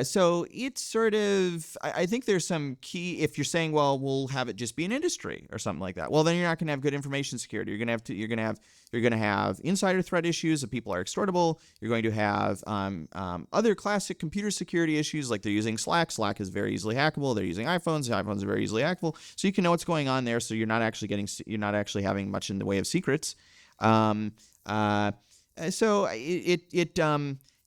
So it's sort of, I think there's some key, if you're saying, well, we'll have it just be an industry or something like that. Well, then you're not going to have good information security. You're going to have insider threat issues if people are extortable. You're going to have other classic computer security issues, like they're using Slack. Slack is very easily hackable. They're using iPhones. iPhones are very easily hackable. So you can know what's going on there. So you're not actually having much in the way of secrets. So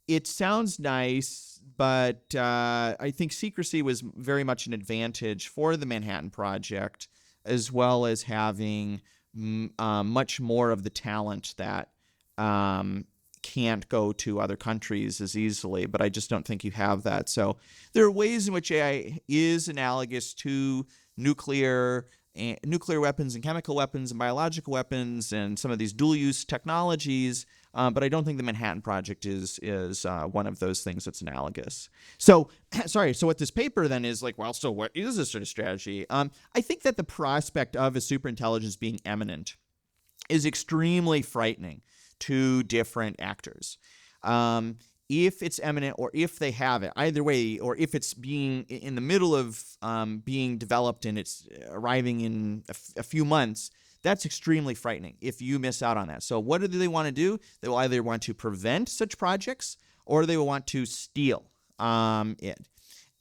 it sounds nice. But I think secrecy was very much an advantage for the Manhattan Project, as well as having much more of the talent that can't go to other countries as easily. But I just don't think you have that. So there are ways in which AI is analogous to nuclear weapons and chemical weapons and biological weapons and some of these dual-use technologies. But I don't think the Manhattan Project is one of those things that's analogous. So, so what this paper then is like, well, so what is this sort of strategy? I think that the prospect of a superintelligence being imminent is extremely frightening to different actors. If it's imminent or if they have it, either way, or if it's being in the middle of being developed and it's arriving in a few months, that's extremely frightening if you miss out on that. So what do they want to do? They will either want to prevent such projects or they will want to steal it.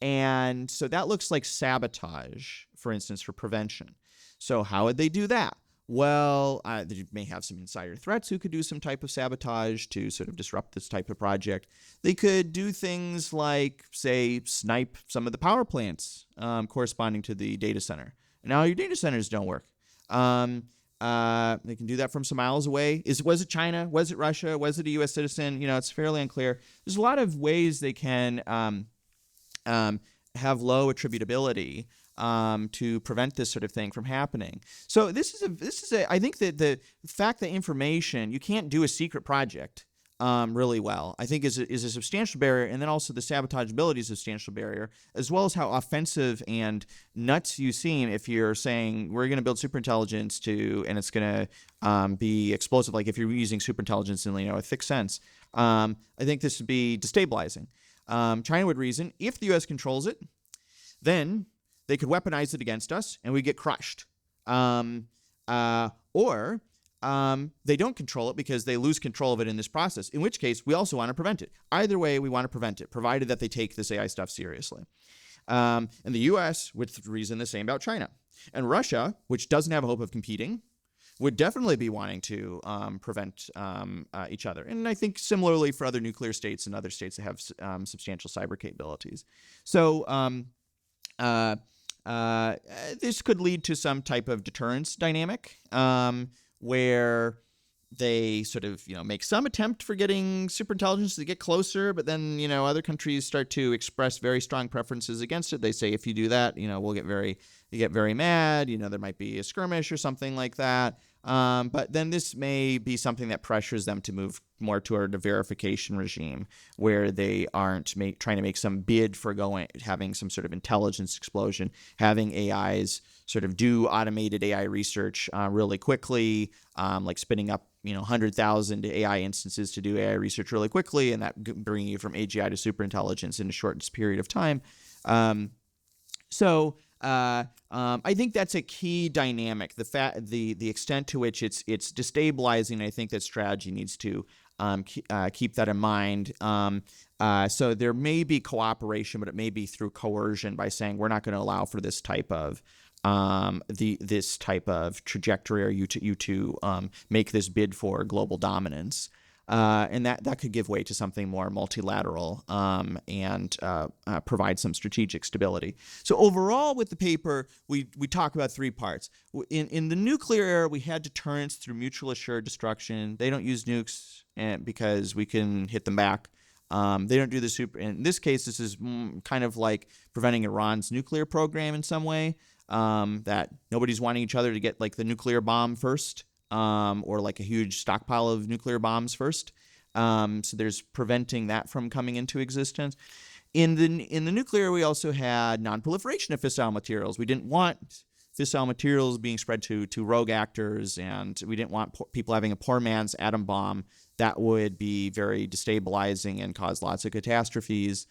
And so that looks like sabotage, for instance, for prevention. So how would they do that? Well, they may have some insider threats who could do some type of sabotage to sort of disrupt this type of project. They could do things like, say, snipe some of the power plants corresponding to the data center. Now your data centers don't work. They can do that from some miles away. Was it China? Was it Russia? Was it a U.S. citizen? It's fairly unclear. There's a lot of ways they can have low attributability to prevent this sort of thing from happening. So this is a I think that the fact that information, you can't do a secret project really well, I think is a substantial barrier, and then also the sabotageability is a substantial barrier, as well as how offensive and nuts you seem if you're saying we're going to build superintelligence and it's going to be explosive. Like if you're using superintelligence in a thick sense, I think this would be destabilizing. China would reason if the U.S. controls it, then they could weaponize it against us and we get crushed. Or they don't control it because they lose control of it in this process, in which case we also want to prevent it. Either way, we want to prevent it, provided that they take this AI stuff seriously. And the U.S. would reason the same about China. And Russia, which doesn't have a hope of competing, would definitely be wanting to prevent each other. And I think similarly for other nuclear states and other states that have substantial cyber capabilities. So this could lead to some type of deterrence dynamic where they sort of make some attempt for getting superintelligence to get closer, but then other countries start to express very strong preferences against it. They say if you do that, we'll get very mad. There might be a skirmish or something like that. But then this may be something that pressures them to move more toward a verification regime where they aren't trying to make some bid for having some sort of intelligence explosion, having AIs sort of do automated AI research really quickly, like spinning up 100,000 AI instances to do AI research really quickly, and that bringing you from AGI to superintelligence in a short period of time. I think that's a key dynamic. The extent to which it's destabilizing. I think that strategy needs to keep that in mind. So there may be cooperation, but it may be through coercion by saying we're not going to allow for this type of this type of trajectory, or you to make this bid for global dominance. And that could give way to something more multilateral and provide some strategic stability. So overall with the paper, we talk about three parts. In the nuclear era, we had deterrence through mutual assured destruction. They don't use nukes because we can hit them back. They don't do the in this case, this is kind of like preventing Iran's nuclear program in some way, that nobody's wanting each other to get like the nuclear bomb first. Or like a huge stockpile of nuclear bombs first. So there's preventing that from coming into existence. In the nuclear, we also had non-proliferation of fissile materials. We didn't want fissile materials being spread to rogue actors, and we didn't want people having a poor man's atom bomb. That would be very destabilizing and cause lots of catastrophes.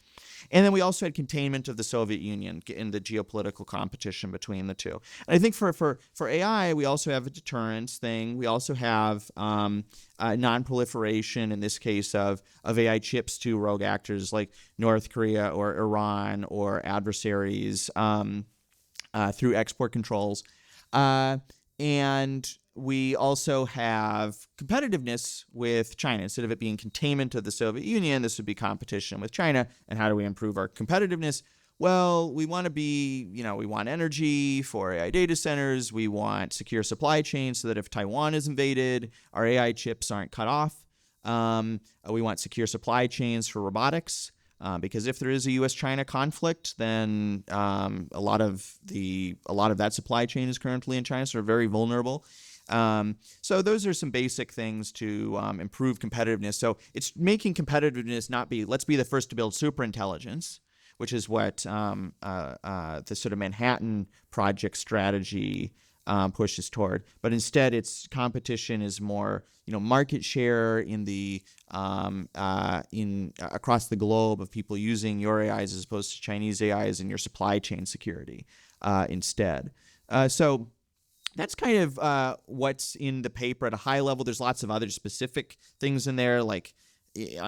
And then we also had containment of the Soviet Union in the geopolitical competition between the two. And I think for AI, we also have a deterrence thing. We also have non-proliferation, in this case, of AI chips to rogue actors like North Korea or Iran or adversaries through export controls. And we also have competitiveness with China. Instead of it being containment of the Soviet Union, this would be competition with China. And how do we improve our competitiveness? Well, we want to be, we want energy for AI data centers. We want secure supply chains so that if Taiwan is invaded, our AI chips aren't cut off. We want secure supply chains for robotics. Because if there is a U.S.-China conflict, then a lot of that supply chain is currently in China, so we're very vulnerable. So those are some basic things to improve competitiveness. So it's making competitiveness not be, let's be the first to build superintelligence, which is what the sort of Manhattan Project strategy pushes toward. But instead, its competition is more, market share in the across the globe of people using your AIs as opposed to Chinese AIs, and your supply chain security instead. So that's kind of what's in the paper at a high level. There's lots of other specific things in there, like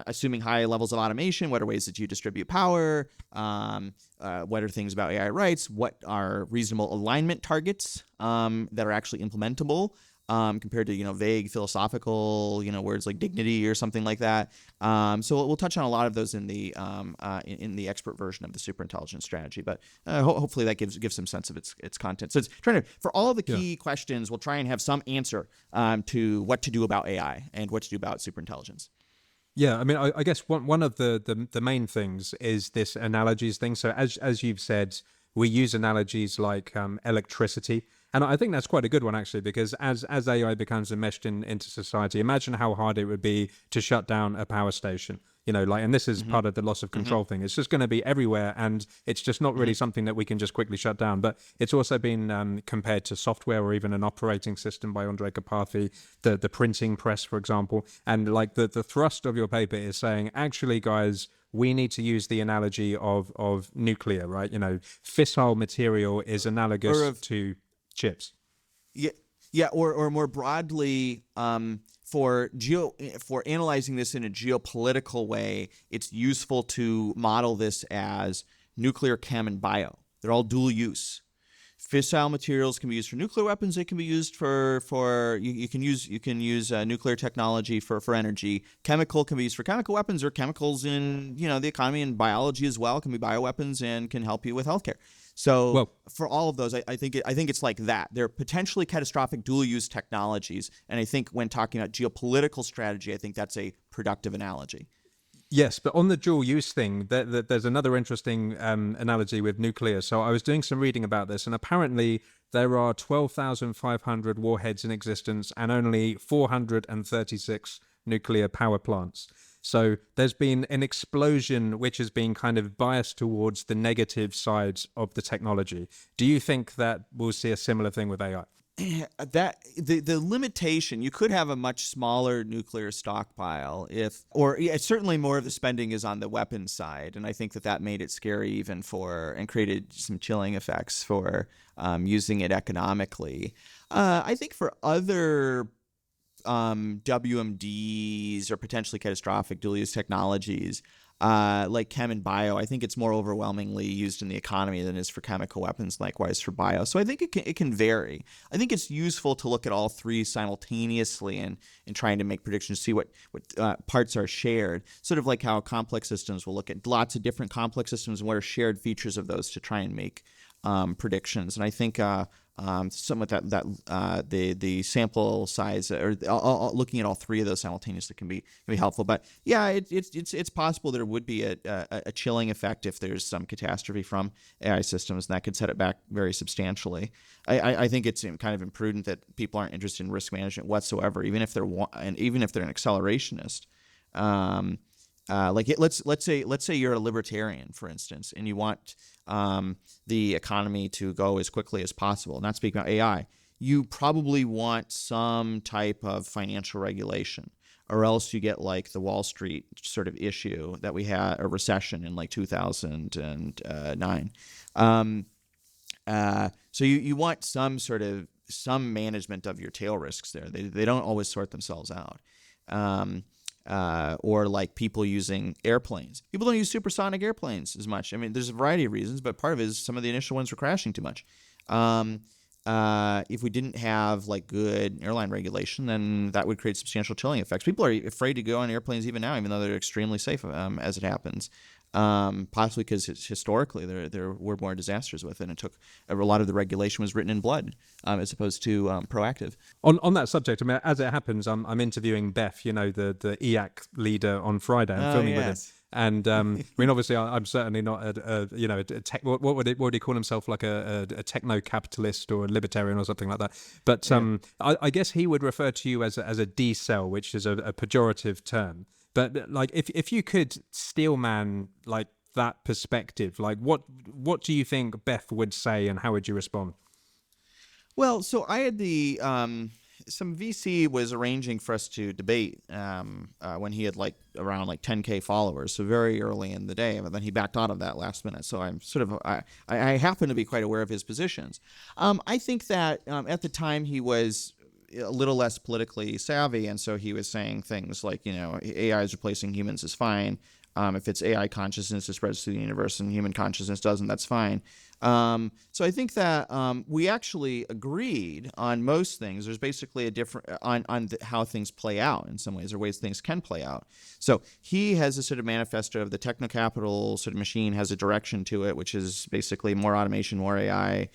assuming high levels of automation. What are ways that you distribute power? What are things about AI rights? What are reasonable alignment targets that are actually implementable compared to vague philosophical words like dignity or something like that. So we'll touch on a lot of those in the expert version of the superintelligence strategy. But hopefully that gives some sense of its content. So it's trying to, for all the key questions, we'll try and have some answer to what to do about AI and what to do about superintelligence. Yeah, I mean, I guess one of the main things is this analogies thing. So as you've said, we use analogies like electricity. And I think that's quite a good one, actually, because as AI becomes enmeshed into society, imagine how hard it would be to shut down a power station. And this is part of the loss of control thing. It's just going to be everywhere, and it's just not really something that we can just quickly shut down. But it's also been compared to software or even an operating system by Andrej Karpathy, the printing press, for example. And like the thrust of your paper is saying, actually, guys, we need to use the analogy of nuclear, right? Fissile material is analogous to chips. Yeah, or more broadly, for analyzing this in a geopolitical way, it's useful to model this as nuclear, chem, and bio. They're all dual use. Fissile materials can be used for nuclear weapons. They can be used for you can use nuclear technology for energy. Chemical can be used for chemical weapons, or chemicals in the economy and biology as well can be bioweapons and can help you with healthcare. So for all of those, I think it's like that. They're potentially catastrophic dual-use technologies, and I think when talking about geopolitical strategy, I think that's a productive analogy. Yes, but on the dual use thing, there's another interesting analogy with nuclear. So I was doing some reading about this, and apparently there are 12,500 warheads in existence and only 436 nuclear power plants. So there's been an explosion which has been kind of biased towards the negative sides of the technology. Do you think that we'll see a similar thing with AI? That the limitation, you could have a much smaller nuclear stockpile certainly more of the spending is on the weapons side, and I think that made it scary even and created some chilling effects for using it economically. I think for other WMDs or potentially catastrophic dual-use technologies like chem and bio, I think it's more overwhelmingly used in the economy than it is for chemical weapons, likewise for bio. So I think it can vary. I think it's useful to look at all three simultaneously and trying to make predictions, see what parts are shared, sort of like how complex systems will look at lots of different complex systems and what are shared features of those to try and make predictions. And I think some of the sample size or looking at all three of those simultaneously can be helpful. But yeah, it's possible there would be a chilling effect if there's some catastrophe from AI systems, and that could set it back very substantially. I think it's kind of imprudent that people aren't interested in risk management whatsoever, even if they're an accelerationist. Let's say you're a libertarian, for instance, and you want the economy to go as quickly as possible. Not speaking about AI, you probably want some type of financial regulation, or else you get like the Wall Street sort of issue that we had, a recession in like 2009. So you want some management of your tail risks there. They don't always sort themselves out. Or like people using airplanes. People don't use supersonic airplanes as much. I mean, there's a variety of reasons, but part of it is some of the initial ones were crashing too much. If we didn't have like good airline regulation, then that would create substantial chilling effects. People are afraid to go on airplanes even now, even though they're extremely safe as it happens. Possibly because historically there were more disasters with it, and it took a lot of the regulation was written in blood as opposed to proactive. On that subject, I mean, as it happens, I'm interviewing Beth, the EAC leader, on Friday. I'm filming with him. And I mean, obviously, I'm certainly not what would he call himself, like a techno-capitalist or a libertarian or something like that. But I guess he would refer to you as a D-cell, which is a pejorative term. But like, if you could steelman like that perspective, like what do you think Beth would say, and how would you respond? Well, so I had some VC was arranging for us to debate when he had around 10K followers, so very early in the day. But then he backed out of that last minute. So I'm I happen to be quite aware of his positions. I think that at the time he was a little less politically savvy, and so he was saying things like, AI is replacing humans is fine. If it's AI consciousness, it spreads through the universe, and human consciousness doesn't, that's fine. So I think that we actually agreed on most things. There's basically a different how things play out in some ways, or ways things can play out. So he has a sort of manifesto of the techno-capital sort of machine has a direction to it, which is basically more automation, more AI,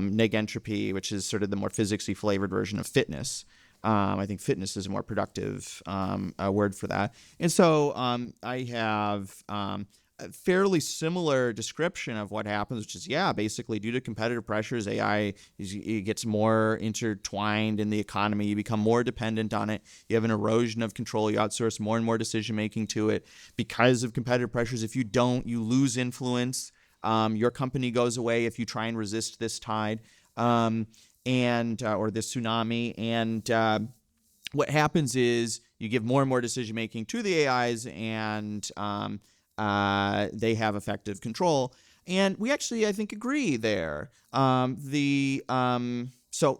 neg entropy, which is sort of the more physicsy flavored version of fitness. I think fitness is a more productive word for that. And so I have a fairly similar description of what happens, which is, basically due to competitive pressures, AI it gets more intertwined in the economy. You become more dependent on it. You have an erosion of control. You outsource more and more decision making to it because of competitive pressures. If you don't, you lose influence. Your company goes away if you try and resist this tide or this tsunami. And what happens is you give more and more decision making to the AIs, and they have effective control. And we actually, I think, agree there. So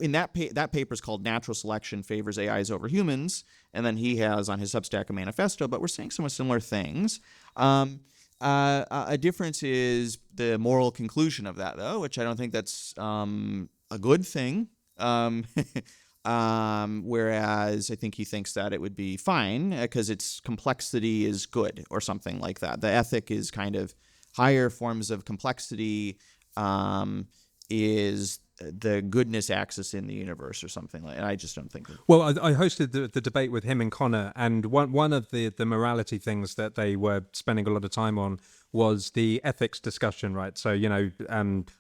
in that paper is called "Natural Selection Favors AIs Over Humans," and then he has on his Substack a manifesto. But we're saying somewhat similar things. A difference is the moral conclusion of that, though, which I don't think that's a good thing. Whereas I think he thinks that it would be fine because its complexity is good or something like that. The ethic is kind of higher forms of complexity is the goodness axis in the universe or something like that. I just don't think that. Well, I hosted the debate with him and Connor, and one of the morality things that they were spending a lot of time on was the ethics discussion, right? So,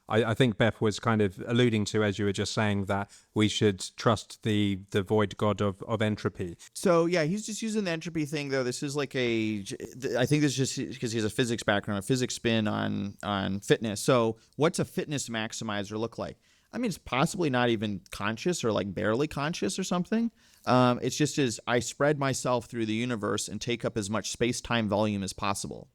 I think Beth was kind of alluding to, as you were just saying, that we should trust the void god of entropy. So, he's just using the entropy thing, though. This is like I think this is just because he has a physics background, a physics spin on fitness. So what's a fitness maximizer look like? I mean, it's possibly not even conscious or like barely conscious or something. It's just as I spread myself through the universe and take up as much space-time volume as possible.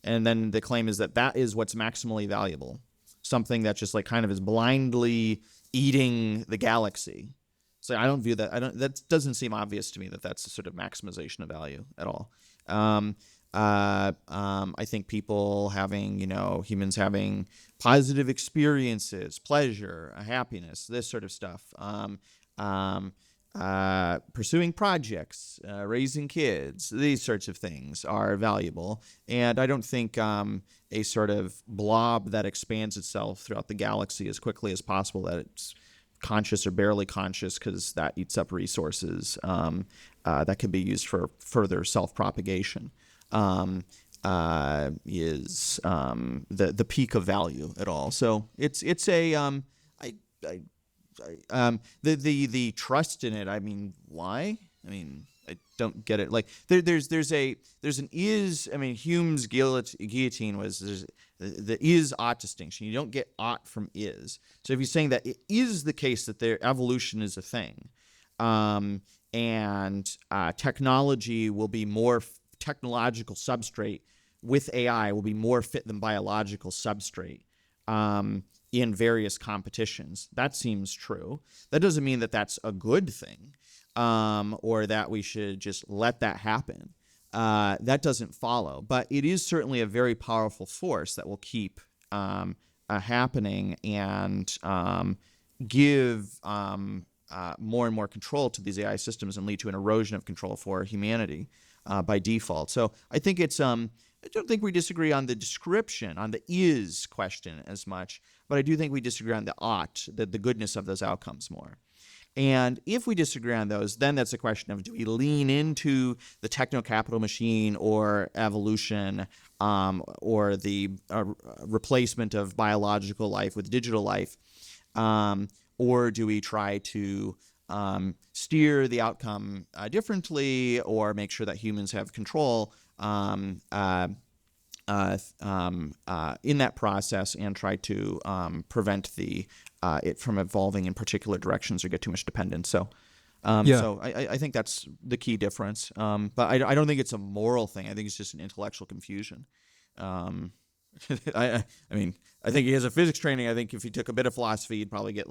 And then the claim is that is what's maximally valuable. Something that just like kind of is blindly eating the galaxy. So I don't view that. That doesn't seem obvious to me that that's a sort of maximization of value at all. I think people humans having positive experiences, pleasure, happiness, this sort of stuff. Pursuing projects, raising kids, these sorts of things are valuable. And I don't think a sort of blob that expands itself throughout the galaxy as quickly as possible, that it's conscious or barely conscious because that eats up resources that can be used for further self-propagation, is the peak of value at all. So it's a the trust in it. I mean, why? I mean, I don't get it. Like there's an is. I mean, Hume's guillotine was the is ought distinction. You don't get ought from is. So if you're saying that it is the case that their evolution is a thing, and technology will be more technological substrate with AI will be more fit than biological substrate. In various competitions. That seems true. That doesn't mean that that's a good thing, or that we should just let that happen. That doesn't follow. But it is certainly a very powerful force that will keep happening and give more and more control to these AI systems and lead to an erosion of control for humanity by default. So I think it's I don't think we disagree on the description, on the is question as much, but I do think we disagree on the ought, the goodness of those outcomes more. And if we disagree on those, then that's a question of, do we lean into the techno-capital machine or evolution, or the replacement of biological life with digital life, or do we try to steer the outcome differently, or make sure that humans have control in that process and try to prevent it from evolving in particular directions or get too much dependence. So I think that's the key difference. But I don't think it's a moral thing. I think it's just an intellectual confusion. I mean, I think he has a physics training. I think if he took a bit of philosophy, he'd probably get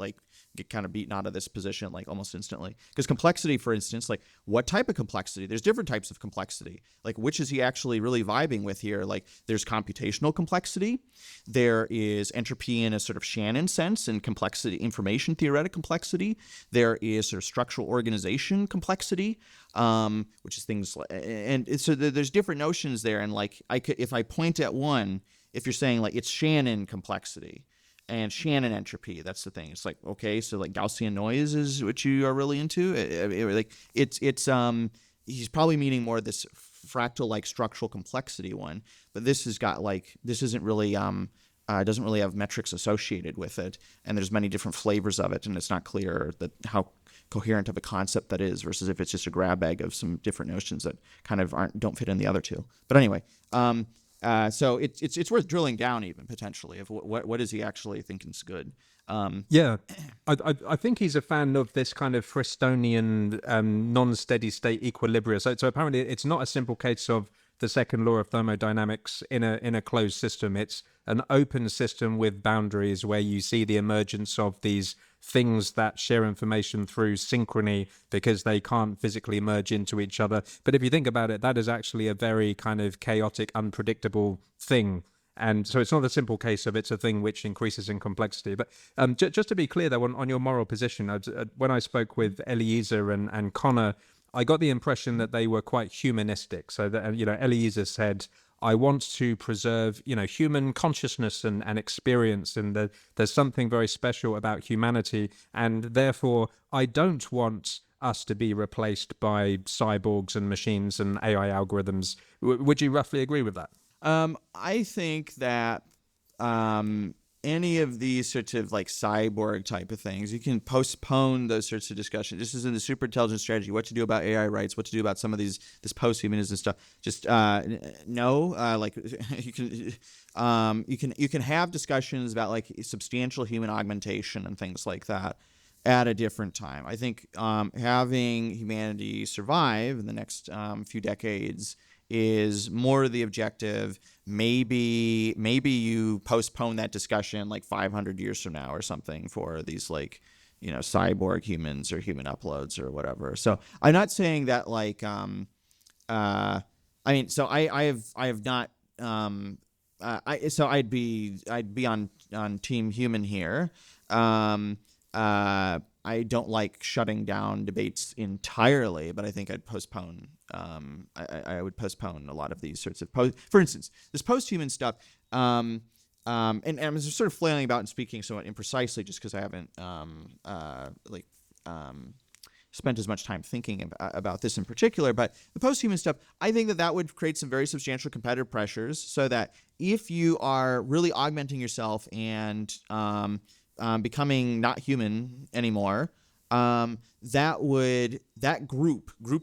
kind of beaten out of this position like almost instantly. Because complexity, for instance, like what type of complexity? There's different types of complexity. Like which is he actually really vibing with here? Like there's computational complexity. There is entropy in a sort of Shannon sense and complexity, information theoretic complexity. There is sort of structural organization complexity, which is things like, and so there's different notions there. And like if I point at one, if you're saying like it's Shannon complexity and Shannon entropy, that's the thing. It's like, okay, so like Gaussian noise is what you are really into. Like it's he's probably meaning more this fractal-like structural complexity one, but this has got like, this isn't really doesn't really have metrics associated with it, and there's many different flavors of it, and it's not clear that how coherent of a concept that is versus if it's just a grab bag of some different notions that kind of don't fit in the other two. But anyway, so it's worth drilling down even potentially of what is he actually thinking is good. Yeah, I think he's a fan of this kind of Fristonian non-steady state equilibrium. So apparently it's not a simple case of the second law of thermodynamics in a closed system. It's an open system with boundaries where you see the emergence of these things that share information through synchrony because they can't physically merge into each other. But if you think about it, that is actually a very kind of chaotic, unpredictable thing. And so it's not a simple case of it's a thing which increases in complexity. But just to be clear, though, on your moral position, when I spoke with Eliezer and Connor, I got the impression that they were quite humanistic. So that, Eliezer said, I want to preserve, human consciousness and experience, and there's something very special about humanity, and therefore I don't want us to be replaced by cyborgs and machines and AI algorithms. Would you roughly agree with that? I think that any of these sorts of like cyborg type of things, you can postpone those sorts of discussions. This is in the Superintelligence Strategy, what to do about AI rights, what to do about some of this post-humanism stuff. Just no, like you can have discussions about like substantial human augmentation and things like that at a different time. I think having humanity survive in the next few decades is more the objective. Maybe you postpone that discussion like 500 years from now or something for these like, cyborg humans or human uploads or whatever. So I'm not saying that like, I have not, so I'd be on team human here. I don't like shutting down debates entirely, but I think I'd postpone. I would postpone a lot of these sorts of for instance, this post-human stuff. And I'm sort of flailing about and speaking somewhat imprecisely, just because I haven't spent as much time thinking about this in particular. But the post-human stuff, I think that would create some very substantial competitive pressures, so that if you are really augmenting yourself and becoming not human anymore, groups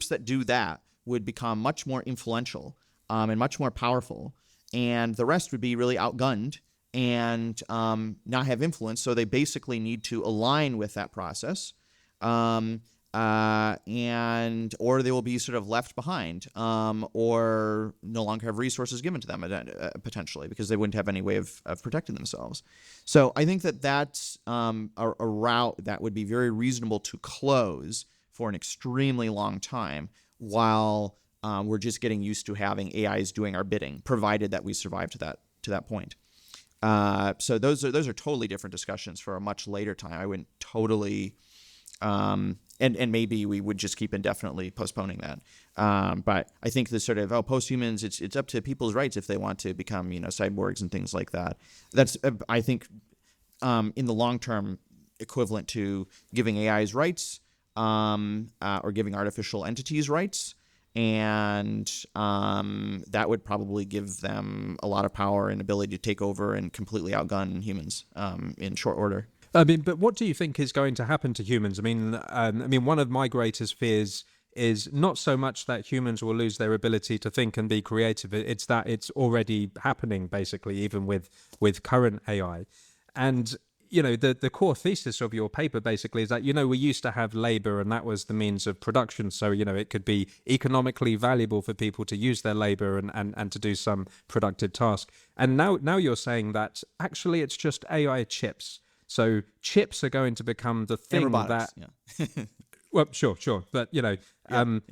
that do that would become much more influential and much more powerful, and the rest would be really outgunned and not have influence. So they basically need to align with that process, or they will be sort of left behind, or no longer have resources given to them potentially, because they wouldn't have any way of protecting themselves. So I think that's a route that would be very reasonable to close for an extremely long time, while we're just getting used to having AIs doing our bidding, provided that we survive to that point. So those are totally different discussions for a much later time. I wouldn't totally. And maybe we would just keep indefinitely postponing that. But I think the sort of posthumans, it's up to people's rights if they want to become cyborgs and things like that. That's I think in the long term equivalent to giving AIs rights, or giving artificial entities rights, and that would probably give them a lot of power and ability to take over and completely outgun humans in short order. But what do you think is going to happen to humans? I mean, one of my greatest fears is not so much that humans will lose their ability to think and be creative. It's that it's already happening, basically, even with current AI. And the core thesis of your paper basically is that we used to have labor, and that was the means of production. So it could be economically valuable for people to use their labor and to do some productive task. And now you're saying that actually it's just AI chips. So chips are going to become the thing that. Yeah. Well, sure, but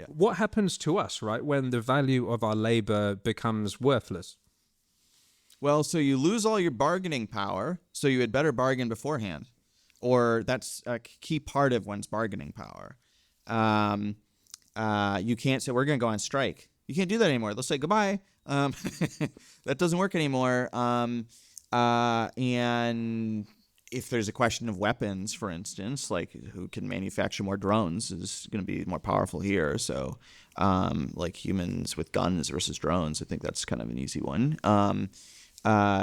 what happens to us, right, when the value of our labor becomes worthless? Well, so you lose all your bargaining power, so you had better bargain beforehand, or that's a key part of one's bargaining power. You can't say we're going to go on strike. You can't do that anymore. They'll say goodbye. That doesn't work anymore. And if there's a question of weapons, for instance, like who can manufacture more drones is going to be more powerful here. So, like humans with guns versus drones, I think that's kind of an easy one.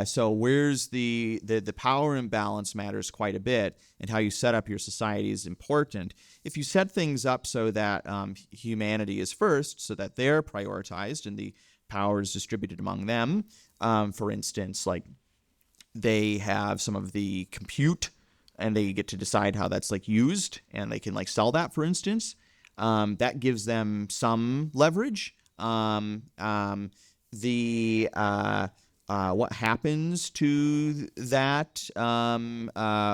So where's the power imbalance matters quite a bit, and how you set up your society is important. If you set things up so that humanity is first, so that they're prioritized and the power is distributed among them, for instance, like they have some of the compute and they get to decide how that's like used, and they can like sell that, for instance, that gives them some leverage. What happens to that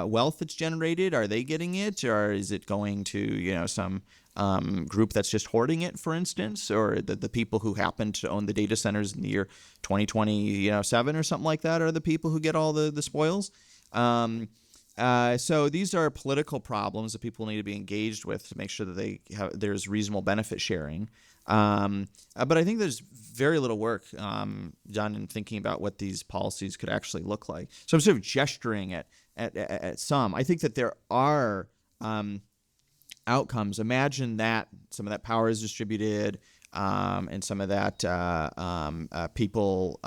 wealth that's generated? Are they getting it, or is it going to some group that's just hoarding it, for instance, or the people who happen to own the data centers in the year 2027 or something like that are the people who get all the spoils? So these are political problems that people need to be engaged with to make sure that there's reasonable benefit sharing. But I think there's very little work done in thinking about what these policies could actually look like. So I'm sort of gesturing at some. I think that there are outcomes. Imagine that some of that power is distributed, and some of that people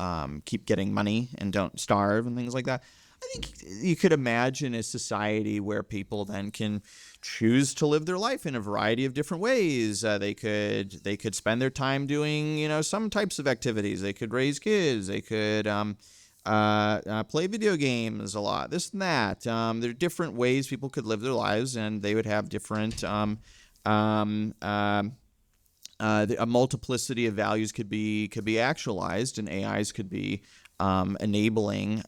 keep getting money and don't starve and things like that. I think you could imagine a society where people then can choose to live their life in a variety of different ways. They could spend their time doing some types of activities. They could raise kids. They could play video games a lot. This and that. There are different ways people could live their lives, and they would have different. A multiplicity of values could be actualized, and AIs could be enabling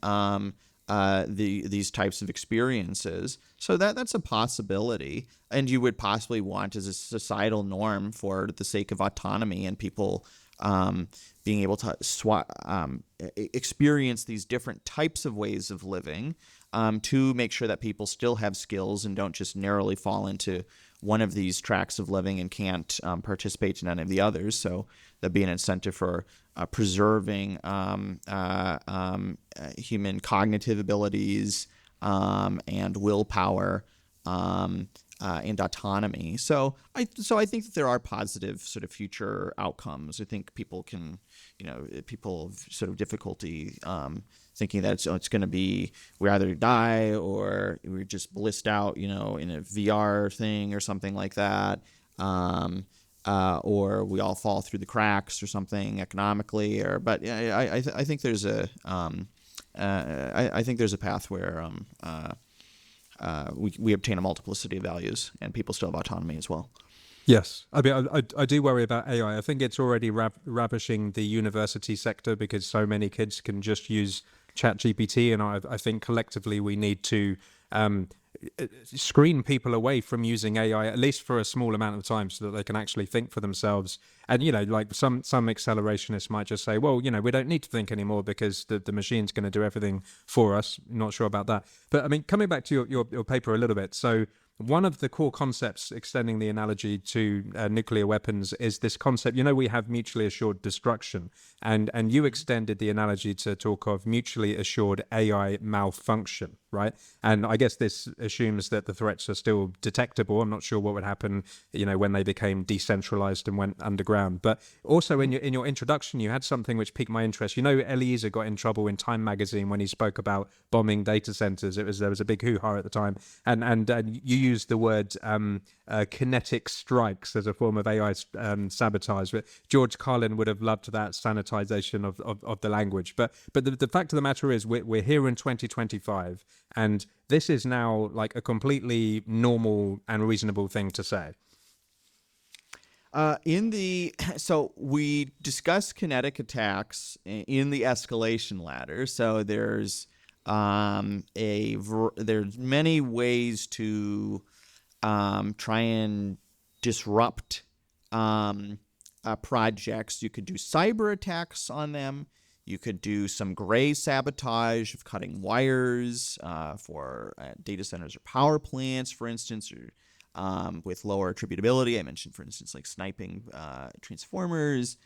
these types of experiences. So that's a possibility, and you would possibly want as a societal norm for the sake of autonomy and people being able to experience these different types of ways of living, to make sure that people still have skills and don't just narrowly fall into one of these tracks of living and can't participate in any of the others. So there'd be an incentive for preserving human cognitive abilities and willpower and autonomy. So I think that there are positive sort of future outcomes. I think people can, people have sort of difficulty thinking that it's going to be we either die or we're just blissed out, in a VR thing or something like that, or we all fall through the cracks or something economically. But I think there's a I think there's a path where we obtain a multiplicity of values and people still have autonomy as well. Yes, I mean, I do worry about AI. I think it's already ravishing the university sector because so many kids can just use ChatGPT, and I think collectively we need to screen people away from using AI, at least for a small amount of time, so that they can actually think for themselves. And, like some accelerationists might just say, well, we don't need to think anymore because the machine's going to do everything for us. Not sure about that. But I mean, coming back to your paper a little bit. So one of the core concepts, extending the analogy to nuclear weapons, is this concept, we have mutually assured destruction. And you extended the analogy to talk of mutually assured AI malfunction, right? And I guess this assumes that the threats are still detectable. I'm not sure what would happen, when they became decentralized and went underground. But also in your introduction, you had something which piqued my interest. Eliezer got in trouble in Time magazine when he spoke about bombing data centers. There was a big hoo-ha at the time. And you used the word kinetic strikes as a form of AI sabotage. But George Carlin would have loved that sanitization of the language. But the fact of the matter is we're here in 2025, and this is now like a completely normal and reasonable thing to say. So we discuss kinetic attacks in the escalation ladder. So there's there's many ways to try and disrupt projects. You could do cyber attacks on them. You could do some gray sabotage of cutting wires for data centers or power plants, for instance, or with lower attributability. I mentioned, for instance, like sniping transformers.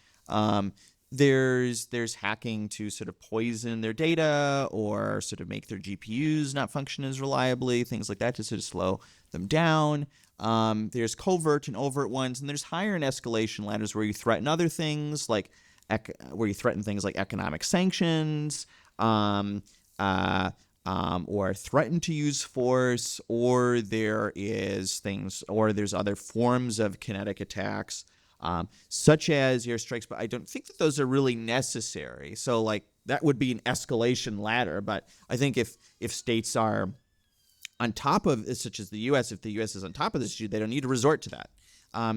there's hacking to sort of poison their data or sort of make their GPUs not function as reliably, things like that to sort of slow them down. There's covert and overt ones, and there's higher in escalation ladders where you threaten other things like economic sanctions, or threaten to use force, or there's other forms of kinetic attacks, such as airstrikes, but I don't think that those are really necessary. So like that would be an escalation ladder, but I think if states are on top of, such as the U.S., if the U.S. is on top of this issue, they don't need to resort to that.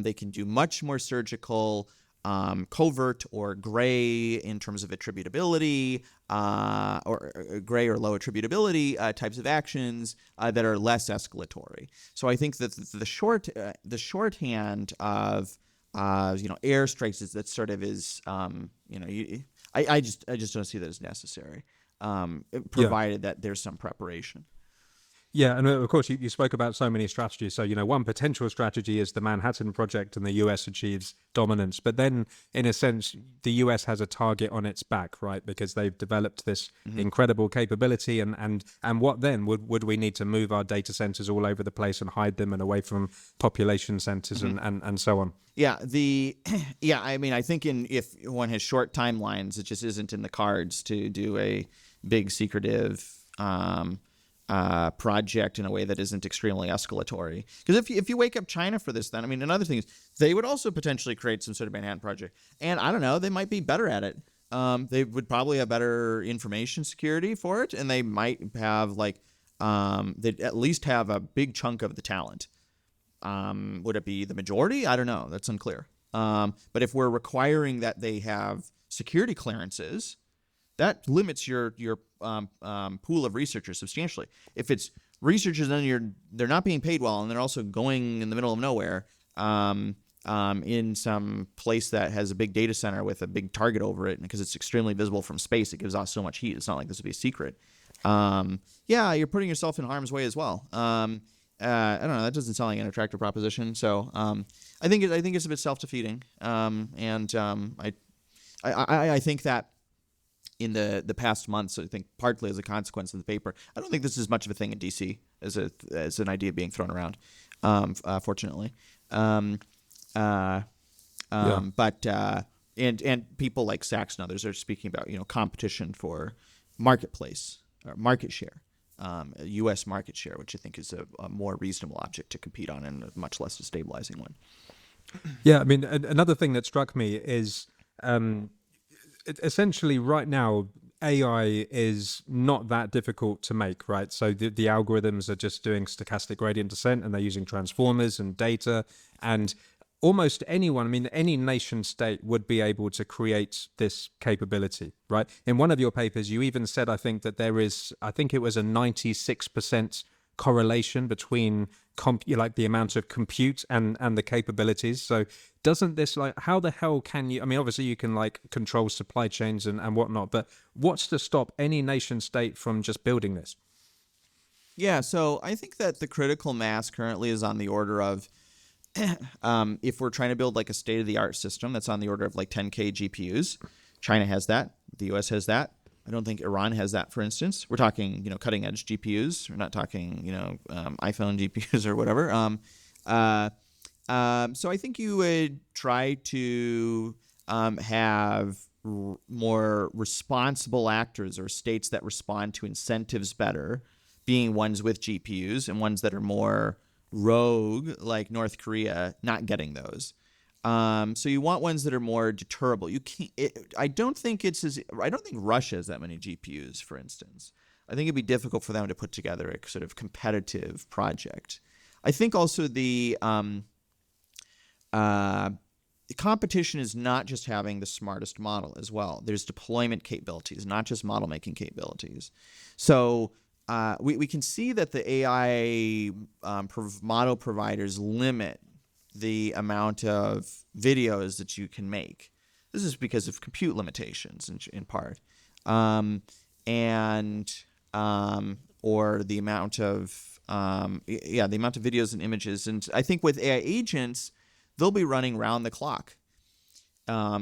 They can do much more surgical, covert or gray in terms of attributability, or gray or low attributability types of actions that are less escalatory. So I think that the shorthand of airstrikes is that sort of is I just don't see that as necessary, provided that there's some preparation. Yeah, and of course, you spoke about so many strategies. So, one potential strategy is the Manhattan Project and the US achieves dominance. But then, in a sense, the US has a target on its back, right? Because they've developed this incredible capability. And what then? Would we need to move our data centers all over the place and hide them and away from population centers and so on? Yeah, I mean, I think if one has short timelines, it just isn't in the cards to do a big secretive project in a way that isn't extremely escalatory. Because if you wake up China for this, then I mean, another thing is they would also potentially create some sort of Manhattan Project, and I don't know, they might be better at it. They would probably have better information security for it, and they might have they'd at least have a big chunk of the talent. Would it be the majority? I don't know. That's unclear. But if we're requiring that they have security clearances, that limits your pool of researchers substantially. If it's researchers, then they're not being paid well, and they're also going in the middle of nowhere, in some place that has a big data center with a big target over it, and because it's extremely visible from space, it gives off so much heat. It's not like this would be a secret. You're putting yourself in harm's way as well. I don't know. That doesn't sound like an attractive proposition. So I think it's a bit self-defeating. I think that in the past months, I think partly as a consequence of the paper, I don't think this is much of a thing in DC as an idea being thrown around. Fortunately, but people like Sachs and others are speaking about competition for marketplace or market share. U.S. market share, which I think is a more reasonable object to compete on and a much less destabilizing one. Yeah, I mean, another thing that struck me is essentially right now, AI is not that difficult to make, right? So the algorithms are just doing stochastic gradient descent, and they're using transformers and data, and almost anyone, I mean, any nation state would be able to create this capability, right? In one of your papers, you even said, I think it was a 96% correlation between the amount of compute and the capabilities. So doesn't this, how the hell can you, I mean, obviously you can control supply chains and whatnot, but what's to stop any nation state from just building this? Yeah, so I think that the critical mass currently is on the order of, if we're trying to build a state-of-the-art system, that's on the order of 10K GPUs. China has that. The US has that. I don't think Iran has that, for instance. We're talking, cutting-edge GPUs. We're not talking, iPhone GPUs or whatever. So I think you would try to have more responsible actors or states that respond to incentives better, being ones with GPUs, and ones that are more rogue, like North Korea, not getting those. So you want ones that are more deterrable. You can't. I don't think Russia has that many GPUs, for instance. I think it'd be difficult for them to put together a sort of competitive project. I think also the competition is not just having the smartest model as well. There's deployment capabilities, not just model making capabilities. So we can see that the AI model providers limit the amount of videos that you can make. This is because of compute limitations in part, or the amount of videos and images. And I think with AI agents, they'll be running round the clock.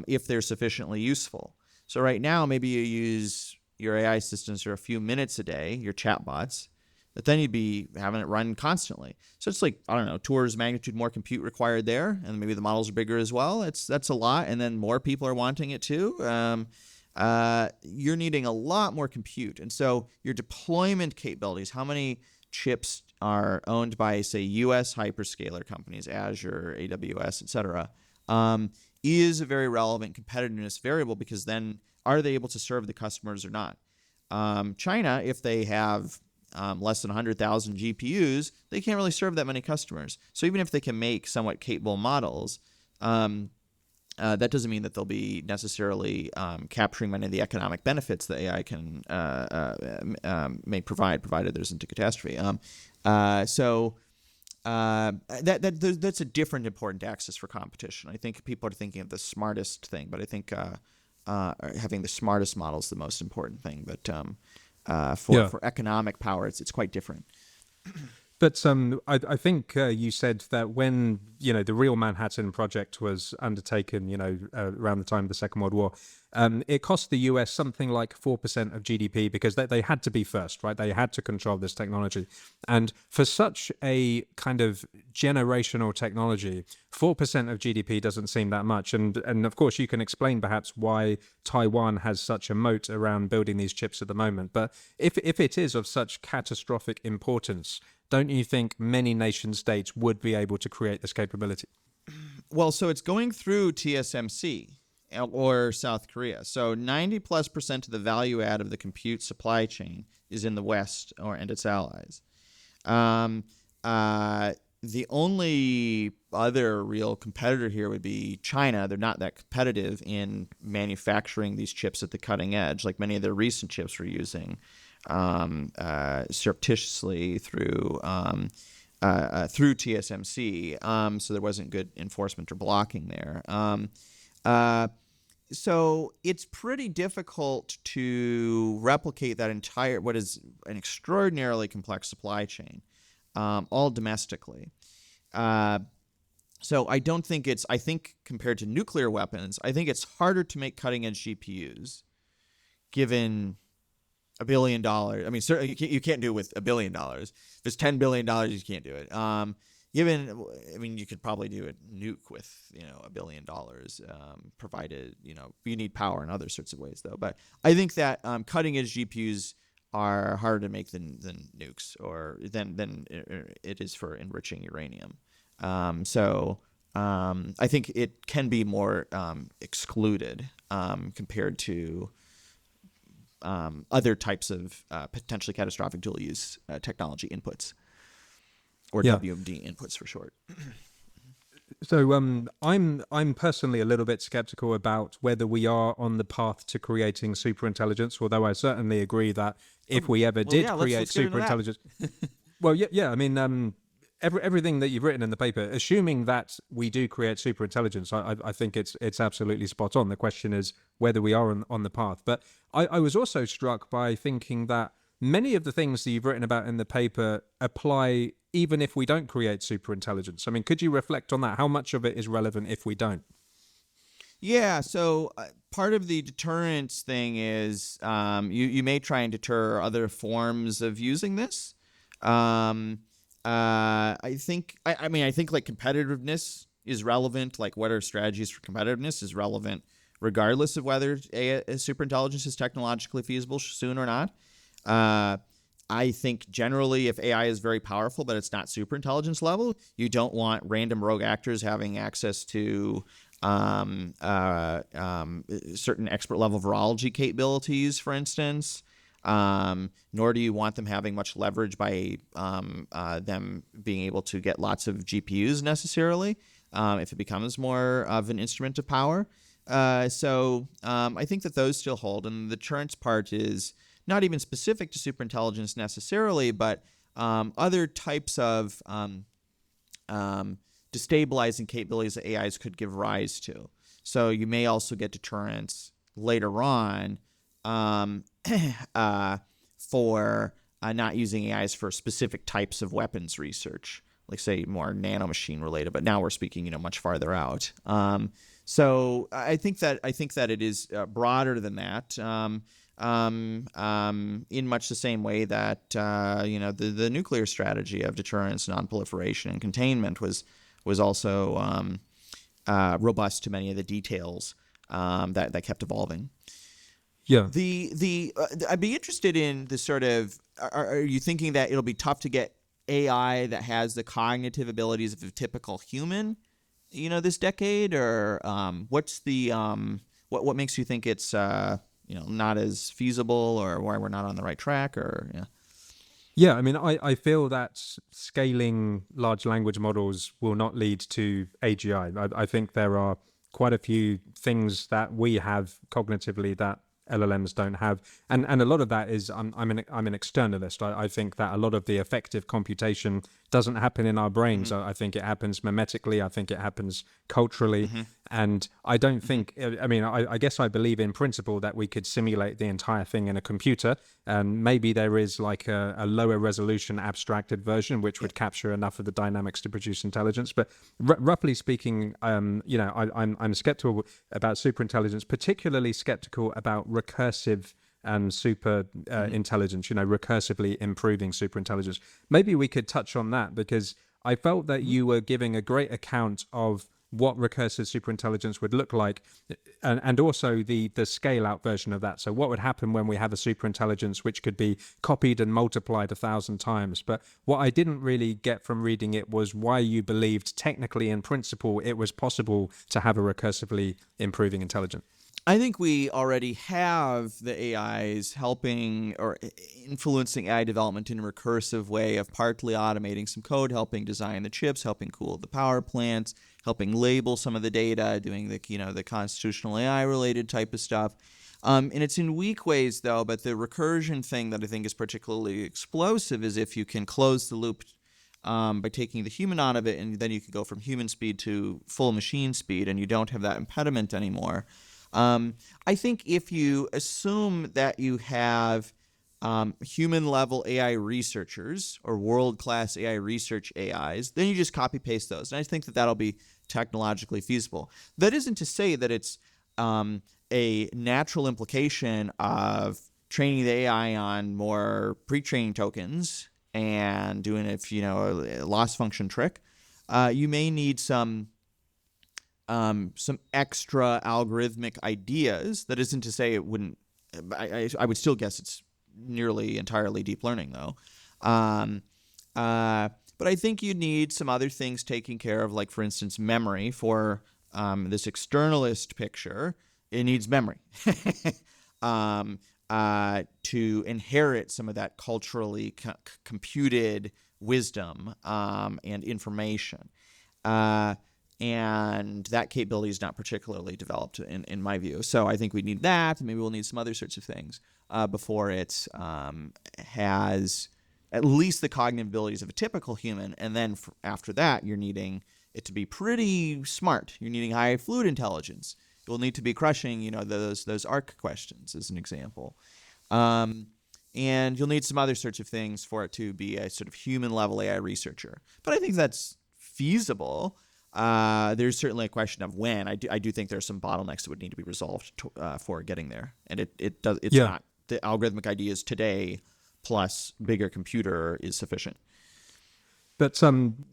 if they're sufficiently useful. So right now, maybe you use your AI systems for a few minutes a day, your chatbots, but then you'd be having it run constantly. So it's like, I don't know, 2 orders of magnitude more compute required there, and maybe the models are bigger as well. That's a lot, and then more people are wanting it too. You're needing a lot more compute. And so your deployment capabilities, how many chips are owned by, say, US hyperscaler companies, Azure, AWS, et cetera, is a very relevant competitiveness variable, because then are they able to serve the customers or not? China, if they have less than 100,000 GPUs, they can't really serve that many customers. So even if they can make somewhat capable models, that doesn't mean that they'll be necessarily capturing many of the economic benefits that AI can may provide, provided there's into catastrophe. That's a different important axis for competition. I think people are thinking of the smartest thing, but I think having the smartest model is the most important thing. But for economic power, it's quite different. But I think you said that when the real Manhattan Project was undertaken, around the time of the Second World War, it cost the US something like 4% of GDP, because they had to be first, right? They had to control this technology, and for such a kind of generational technology, 4% of GDP doesn't seem that much. And of course, you can explain perhaps why Taiwan has such a moat around building these chips at the moment. But if it is of such catastrophic importance, don't you think many nation states would be able to create this capability? Well, so it's going through TSMC or South Korea. So 90+% of the value add of the compute supply chain is in the West and its allies. The only other real competitor here would be China. They're not that competitive in manufacturing these chips at the cutting edge, like many of their recent chips were using surreptitiously through TSMC. So there wasn't good enforcement or blocking there. So it's pretty difficult to replicate that entire, what is an extraordinarily complex supply chain, all domestically. So I don't think I think compared to nuclear weapons, I think it's harder to make cutting edge GPUs given $1 billion. I mean, certainly you can't do it with $1 billion. If it's $10 billion, you can't do it. You could probably do a nuke with $1 billion, provided you need power in other sorts of ways though. But I think that cutting edge GPUs are harder to make than nukes, or than it is for enriching uranium. So I think it can be more excluded compared to other types of potentially catastrophic dual use technology inputs, or WMD inputs for short. So I'm personally a little bit skeptical about whether we are on the path to creating superintelligence, although I certainly agree that if we ever did create superintelligence, I mean, everything that you've written in the paper, assuming that we do create superintelligence, I think it's absolutely spot on. The question is whether we are on the path. But I was also struck by thinking that many of the things that you've written about in the paper apply even if we don't create superintelligence. I mean, could you reflect on that? How much of it is relevant if we don't? Yeah, so part of the deterrence thing is you may try and deter other forms of using this. I think like competitiveness is relevant. Like, what are strategies for competitiveness is relevant regardless of whether a superintelligence is technologically feasible soon or not. I think generally, if AI is very powerful but it's not superintelligence level, you don't want random rogue actors having access to certain expert level virology capabilities, for instance. Nor do you want them having much leverage by them being able to get lots of GPUs necessarily, if it becomes more of an instrument of power. So I think that those still hold. And the deterrence part is not even specific to superintelligence necessarily, but other types of destabilizing capabilities that AIs could give rise to. So you may also get deterrence later on for not using AIs for specific types of weapons research, like say more nanomachine related, but now we're speaking, much farther out. So I think that it is broader than that. In much the same way that the nuclear strategy of deterrence, non-proliferation, and containment was also robust to many of the details that kept evolving. Yeah. I'd be interested in the sort of, are you thinking that it'll be tough to get AI that has the cognitive abilities of a typical human, this decade, or what's the what makes you think it's not as feasible, or why we're not on the right track, or yeah? Yeah, I mean, I feel that scaling large language models will not lead to AGI. I think there are quite a few things that we have cognitively that LLMs don't have, and a lot of that is I'm an externalist. I think that a lot of the effective computation doesn't happen in our brains. I think it happens mimetically. I think it happens culturally, and I don't think. I mean, I guess I believe in principle that we could simulate the entire thing in a computer, and maybe there is like a lower resolution abstracted version which would capture enough of the dynamics to produce intelligence. But roughly speaking, I'm skeptical about superintelligence, particularly skeptical about recursive super intelligence, recursively improving superintelligence. Maybe we could touch on that, because I felt that you were giving a great account of what recursive superintelligence would look like, and also the scale out version of that. So what would happen when we have a superintelligence which could be copied and multiplied 1,000 times? But what I didn't really get from reading it was why you believed technically in principle it was possible to have a recursively improving intelligence. I think we already have the AIs helping or influencing AI development in a recursive way of partly automating some code, helping design the chips, helping cool the power plants, helping label some of the data, doing the constitutional AI related type of stuff. And it's in weak ways though, but the recursion thing that I think is particularly explosive is if you can close the loop by taking the human out of it, and then you can go from human speed to full machine speed, and you don't have that impediment anymore. I think if you assume that you have human-level AI researchers or world-class AI research AIs, then you just copy-paste those. And I think that that'll be technologically feasible. That isn't to say that it's a natural implication of training the AI on more pre-training tokens and doing a loss function trick. You may need some extra algorithmic ideas. That isn't to say it wouldn't. I would still guess it's nearly entirely deep learning, though. But I think you need some other things taken care of, like, for instance, memory. For this externalist picture, it needs memory to inherit some of that culturally computed wisdom and information. And that capability is not particularly developed in my view. So I think we need that. Maybe we'll need some other sorts of things before it has at least the cognitive abilities of a typical human. And then after that, you're needing it to be pretty smart. You're needing high fluid intelligence. You'll need to be crushing, those ARC questions as an example. And you'll need some other sorts of things for it to be a sort of human-level AI researcher. But I think that's feasible. There's certainly a question of when. I do think there are some bottlenecks that would need to be resolved for getting there, and it's not the algorithmic ideas today plus bigger computer is sufficient. But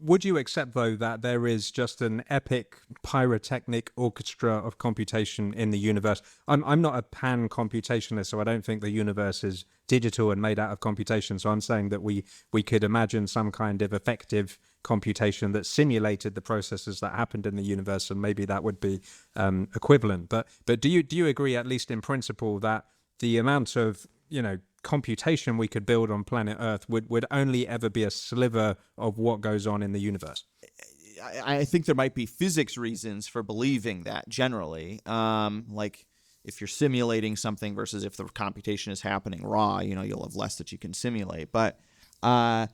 would you accept, though, that there is just an epic pyrotechnic orchestra of computation in the universe? I'm not a pan-computationalist, so I don't think the universe is digital and made out of computation. So I'm saying that we could imagine some kind of effective computation that simulated the processes that happened in the universe, and maybe that would be equivalent. But do you agree, at least in principle, that the amount of computation we could build on planet Earth would only ever be a sliver of what goes on in the universe? I think there might be physics reasons for believing that generally, like if you're simulating something versus if the computation is happening raw, you'll have less that you can simulate. But I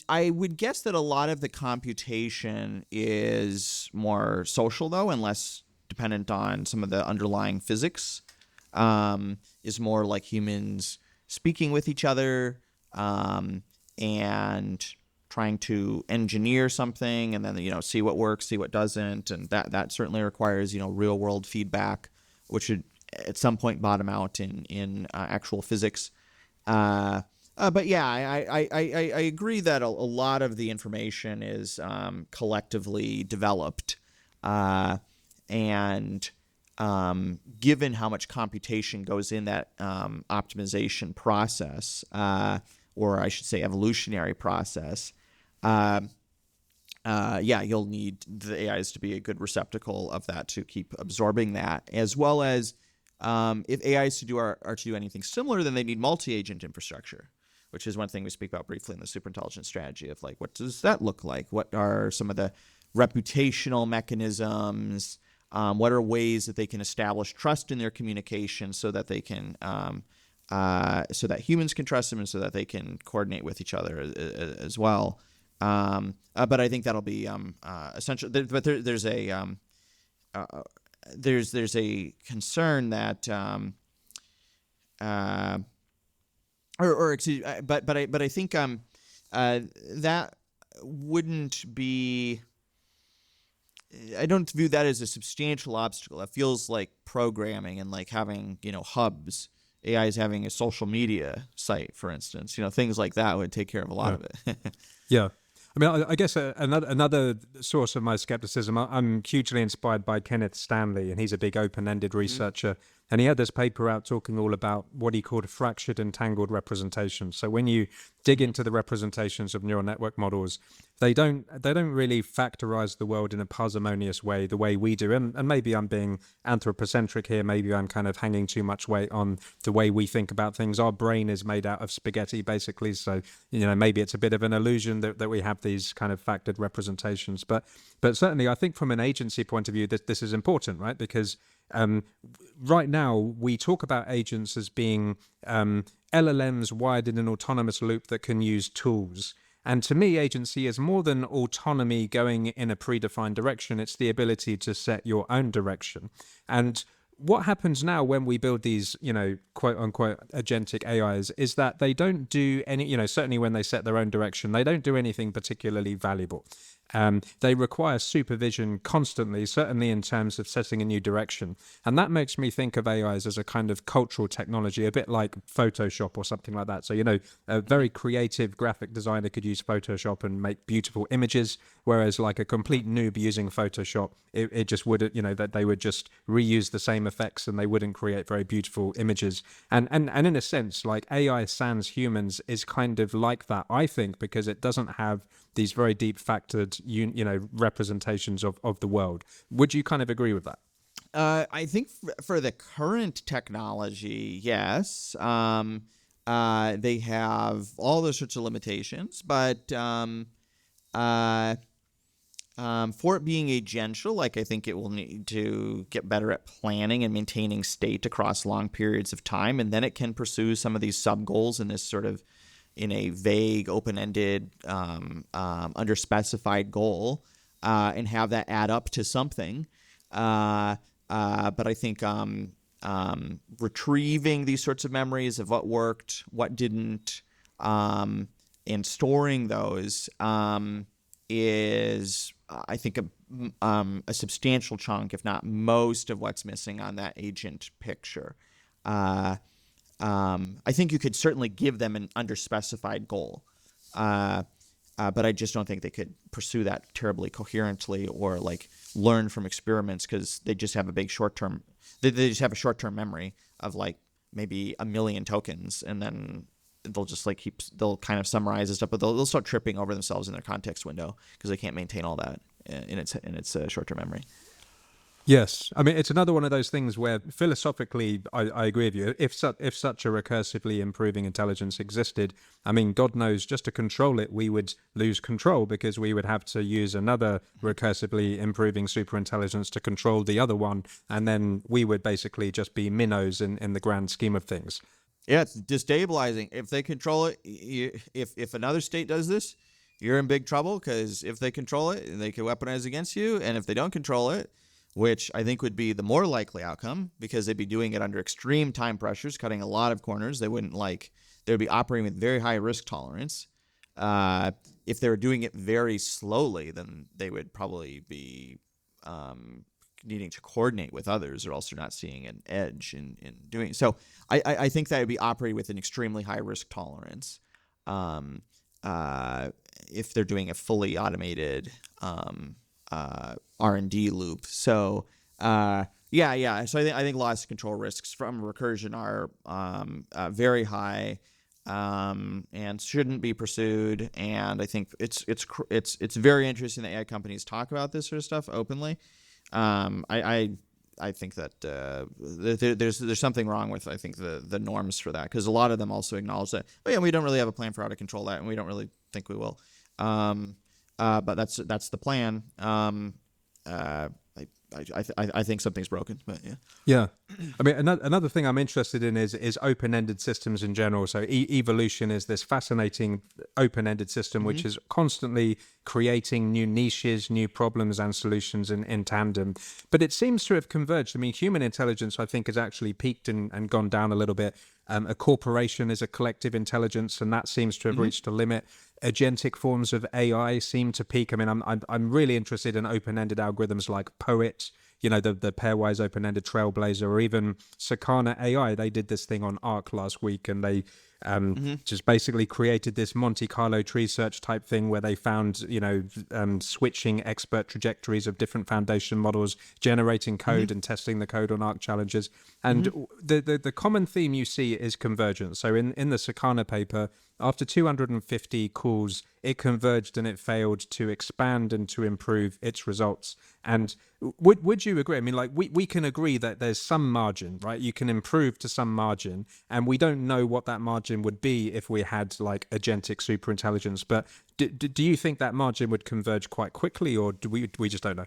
would guess that a lot of the computation is more social, though, and less dependent on some of the underlying physics. Is more like humans speaking with each other and trying to engineer something and then, see what works, see what doesn't. And that certainly requires, real world feedback, which should at some point bottom out in actual physics. But yeah, I agree that a lot of the information is collectively developed. And given how much computation goes in that optimization process, or I should say evolutionary process, you'll need the AIs to be a good receptacle of that to keep absorbing that, as well as if AIs are to do anything similar, then they need multi-agent infrastructure, which is one thing we speak about briefly in the superintelligence strategy of like, what does that look like? What are some of the reputational mechanisms? What are ways that they can establish trust in their communication so that they can, so that humans can trust them and so that they can coordinate with each other as well. But I think that'll be essential. But there's a there's a concern that but I think that wouldn't be. I don't view that as a substantial obstacle. It feels like programming and like having hubs. AI is having a social media site, for instance. Things like that would take care of a lot of it. Yeah. I mean, I guess another source of my skepticism, I'm hugely inspired by Kenneth Stanley, and he's a big open-ended researcher. And he had this paper out talking all about what he called fractured and tangled representations. So when you dig into the representations of neural network models, they don't really factorize the world in a parsimonious way, the way we do. And maybe I'm being anthropocentric here. Maybe I'm kind of hanging too much weight on the way we think about things. Our brain is made out of spaghetti, basically. So, maybe it's a bit of an illusion that we have these kind of factored representations. But certainly, I think from an agency point of view, this is important, right? Because right now, we talk about agents as being LLMs wired in an autonomous loop that can use tools. And to me, agency is more than autonomy going in a predefined direction. It's the ability to set your own direction. And what happens now when we build these, quote unquote, agentic AIs is that they don't do any, certainly when they set their own direction, they don't do anything particularly valuable. They require supervision constantly, certainly in terms of setting a new direction. And that makes me think of AIs as a kind of cultural technology, a bit like Photoshop or something like that. So, a very creative graphic designer could use Photoshop and make beautiful images, whereas like a complete noob using Photoshop, it just wouldn't, that they would just reuse the same effects and they wouldn't create very beautiful images. And in a sense, like AI sans humans is kind of like that, I think, because it doesn't have these very deep factored, representations of the world. Would you kind of agree with that? I think for the current technology, yes. They have all those sorts of limitations, but for it being agential, I think it will need to get better at planning and maintaining state across long periods of time, and then it can pursue some of these sub-goals in this sort of in a vague, open-ended, underspecified goal, and have that add up to something. But I think retrieving these sorts of memories of what worked, what didn't, and storing those is, I think, a substantial chunk, if not most, of what's missing on that agent picture. I think you could certainly give them an underspecified goal, but I just don't think they could pursue that terribly coherently or like learn from experiments, because they just have a big short-term. They just have a short-term memory of like maybe 1 million tokens, and then they'll just like they'll kind of summarize and stuff, but they'll start tripping over themselves in their context window because they can't maintain all that in its short-term memory. Yes, I mean, it's another one of those things where philosophically, I agree with you. If such a recursively improving intelligence existed, I mean, God knows, just to control it, we would lose control, because we would have to use another recursively improving superintelligence to control the other one, and then we would basically just be minnows in the grand scheme of things. Yeah, it's destabilizing. If they control it, if another state does this, you're in big trouble, because if they control it, they can weaponize against you, and if they don't control it, which I think would be the more likely outcome, because they'd be doing it under extreme time pressures, cutting a lot of corners. They'd be operating with very high risk tolerance. if they were doing it very slowly, then they would probably be needing to coordinate with others, or else they're not seeing an edge in doing it. So I think that would be operating with an extremely high risk tolerance if they're doing a fully automated R&D loop. So yeah. So I think loss control risks from recursion are very high. And shouldn't be pursued. And I think it's very interesting that AI companies talk about this sort of stuff openly. I think that there's something wrong with, I think, the norms for that, because a lot of them also acknowledge that, oh yeah, we don't really have a plan for how to control that, and we don't really think we will. But that's the plan. I think something's broken, but yeah. Yeah, I mean, another thing I'm interested in is open-ended systems in general. So evolution is this fascinating open-ended system which is constantly creating new niches, new problems and solutions in tandem. But it seems to have converged. I mean, human intelligence, I think, has actually peaked and gone down a little bit. A corporation is a collective intelligence, and that seems to have reached a limit. Agentic forms of AI seem to peak. I mean, I'm really interested in open-ended algorithms like Poet, the pairwise open-ended trailblazer, or even Sakana AI. They did this thing on Arc last week, and they just basically created this Monte Carlo tree search type thing where they found, switching expert trajectories of different foundation models, generating code and testing the code on Arc challenges. And the common theme you see is convergence. So in the Sakana paper, after 250 calls, it converged and it failed to expand and to improve its results. And would you agree? I mean, like we can agree that there's some margin, right? You can improve to some margin, and we don't know what that margin would be if we had like agentic superintelligence. But do you think that margin would converge quite quickly, or do we just don't know?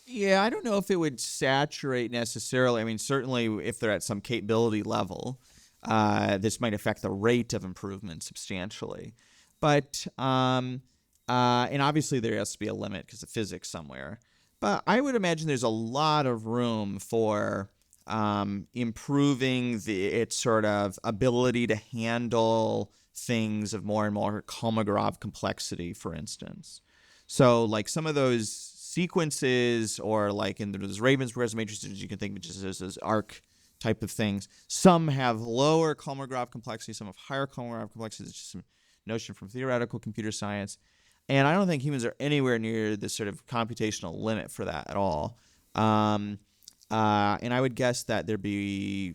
Yeah, I don't know if it would saturate necessarily. I mean, certainly if they're at some capability level, this might affect the rate of improvement substantially. But and obviously there has to be a limit because of physics somewhere. But I would imagine there's a lot of room for improving its sort of ability to handle things of more and more Kolmogorov complexity, for instance. So like some of those sequences, or like in those Ravensburg matrices, you can think of just as arc type of things. Some have lower Kolmogorov complexity, some have higher Kolmogorov complexity. It's just some notion from theoretical computer science. And I don't think humans are anywhere near this sort of computational limit for that at all. And I would guess that there'd be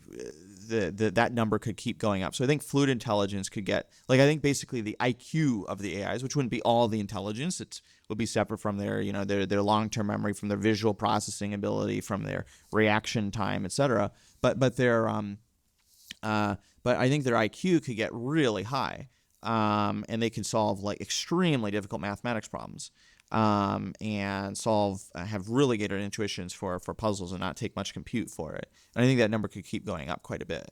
that number could keep going up. So I think fluid intelligence could get, like, I think basically the IQ of the AIs, which wouldn't be all the intelligence, it would be separate from their, their long-term memory, from their visual processing ability, from their reaction time, etc. But I think their IQ could get really high. And they can solve like extremely difficult mathematics problems, and have really good intuitions for puzzles and not take much compute for it. And I think that number could keep going up quite a bit.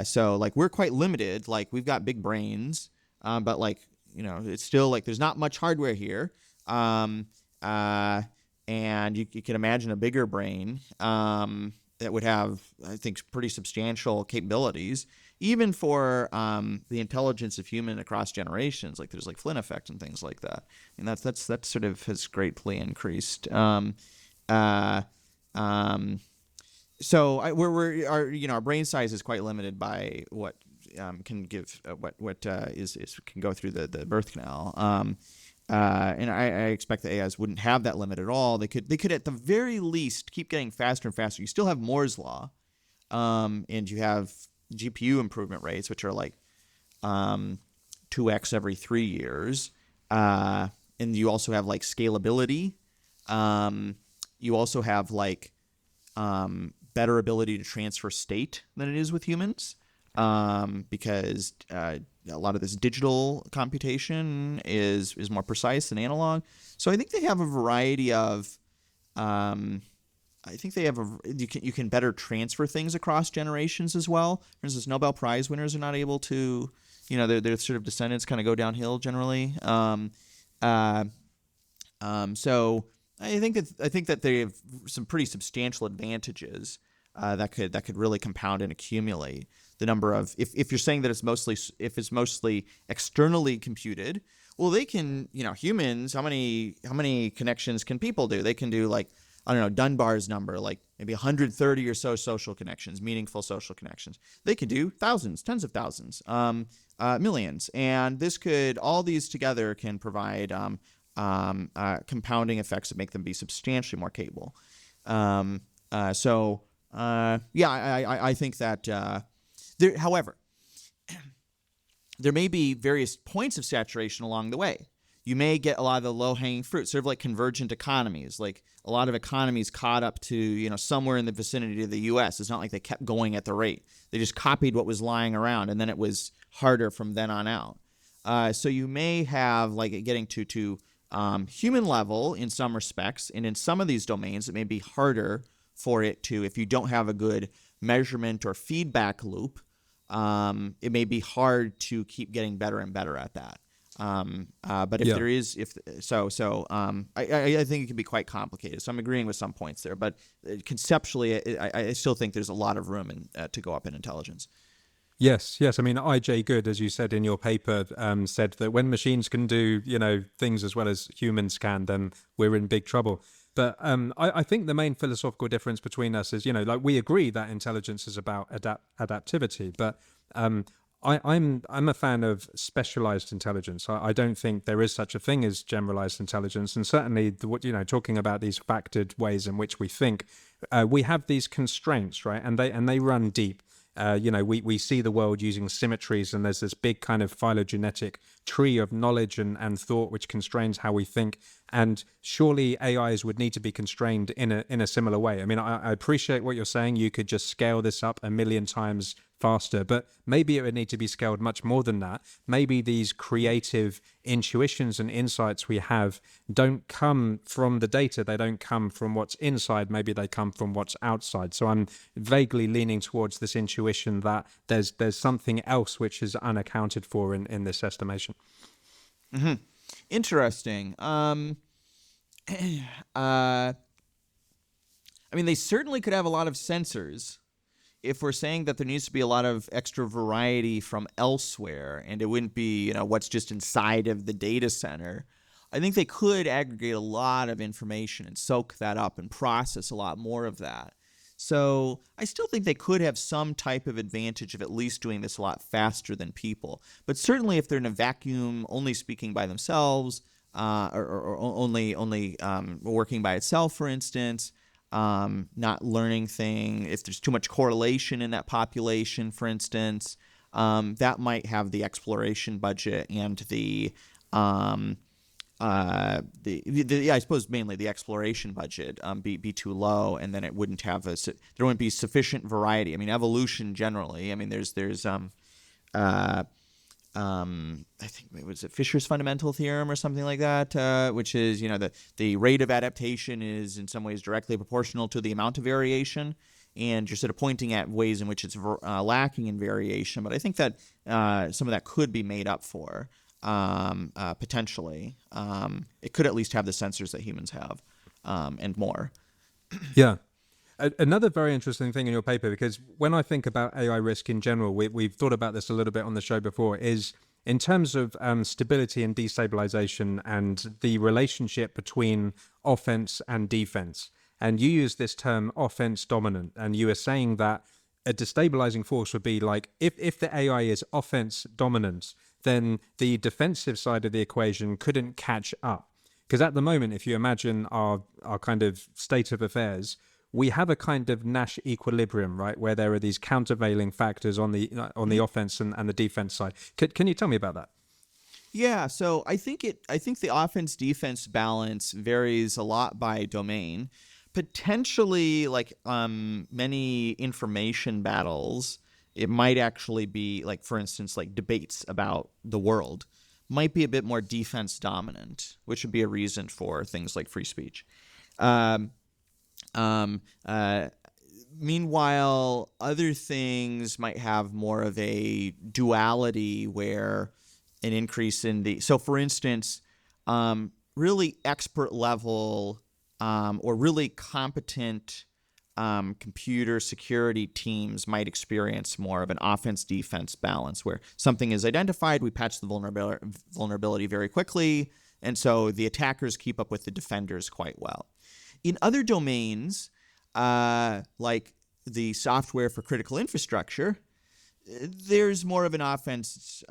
So like we're quite limited. Like we've got big brains, but like it's still like there's not much hardware here. And you can imagine a bigger brain that would have, I think, pretty substantial capabilities, even for the intelligence of human across generations. Like there's like Flynn effect and things like that. And that's sort of has greatly increased. So our brain size is quite limited by what can give what can go through the birth canal. And I expect the AIs wouldn't have that limit at all. They could at the very least keep getting faster and faster. You still have Moore's law, and you have GPU improvement rates, which are like 2x every 3 years. And you also have like scalability. You also have like better ability to transfer state than it is with humans, because a lot of this digital computation is more precise than analog. So I think they have a variety of you can better transfer things across generations as well. For instance, Nobel Prize winners are not able to, their sort of descendants kind of go downhill generally. So I think that they have some pretty substantial advantages that could really compound and accumulate. The number of, if you're saying that it's mostly externally computed, well, they can, humans, how many connections can people do? They can do, like, I don't know, Dunbar's number, like maybe 130 or so social connections, meaningful social connections. They can do thousands, tens of thousands, millions. And all these together can provide compounding effects that make them be substantially more capable. I think that however, there may be various points of saturation along the way. You may get a lot of the low-hanging fruit, sort of like convergent economies. Like a lot of economies caught up to, somewhere in the vicinity of the U.S. It's not like they kept going at the rate. They just copied what was lying around, and then it was harder from then on out. So you may have, like, getting to human level in some respects, and in some of these domains, it may be harder for it to, if you don't have a good measurement or feedback loop, it may be hard to keep getting better and better at that. But if there is, I think it can be quite complicated. So I'm agreeing with some points there, but conceptually, I still think there's a lot of room to go up in intelligence. Yes. I mean, I.J. Good, as you said in your paper, said that when machines can do, things as well as humans can, then we're in big trouble. But I think the main philosophical difference between us is, like, we agree that intelligence is about adaptivity, but I'm a fan of specialized intelligence. I don't think there is such a thing as generalized intelligence, and certainly, talking about these factored ways in which we think, we have these constraints, right? And they run deep. We see the world using symmetries, and there's this big kind of phylogenetic tree of knowledge and thought which constrains how we think. And surely AIs would need to be constrained in a similar way. I mean, I appreciate what you're saying. You could just scale this up 1,000,000 times faster, but maybe it would need to be scaled much more than that. Maybe these creative intuitions and insights we have don't come from the data. They don't come from what's inside. Maybe they come from what's outside. So I'm vaguely leaning towards this intuition that there's something else which is unaccounted for in this estimation. Mm-hmm. Interesting. I mean, they certainly could have a lot of sensors. If we're saying that there needs to be a lot of extra variety from elsewhere, and it wouldn't be, what's just inside of the data center, I think they could aggregate a lot of information and soak that up and process a lot more of that. So I still think they could have some type of advantage of at least doing this a lot faster than people. But certainly if they're in a vacuum, only speaking by themselves, or only working by itself, for instance, not learning thing, if there's too much correlation in that population, for instance, that might have the exploration budget and I suppose mainly the exploration budget be too low, and then it wouldn't have there wouldn't be sufficient variety. I mean, evolution generally. I mean, there's I think it was Fisher's fundamental theorem or something like that, which is, the rate of adaptation is in some ways directly proportional to the amount of variation, and you're sort of pointing at ways in which it's lacking in variation. But I think that some of that could be made up for potentially. It could at least have the sensors that humans have, and more. Yeah. Another very interesting thing in your paper, because when I think about AI risk in general, we've thought about this a little bit on the show before, is in terms of stability and destabilization and the relationship between offense and defense. And you use this term offense dominant, and you were saying that a destabilizing force would be like, if the AI is offense dominant, then the defensive side of the equation couldn't catch up. Because at the moment, if you imagine our kind of state of affairs, we have a kind of Nash equilibrium, right, where there are these countervailing factors on the offense and the defense side. Can you tell me about that? Yeah, so I think the offense-defense balance varies a lot by domain. Potentially, like many information battles, it might actually be, like, for instance, like debates about the world might be a bit more defense dominant, which would be a reason for things like free speech. Meanwhile, other things might have more of a duality where an increase in so for instance, really expert level or really competent computer security teams might experience more of an offense-defense balance, where something is identified, we patch the vulnerability very quickly, and so the attackers keep up with the defenders quite well. In other domains, like the software for critical infrastructure, there's more of an offense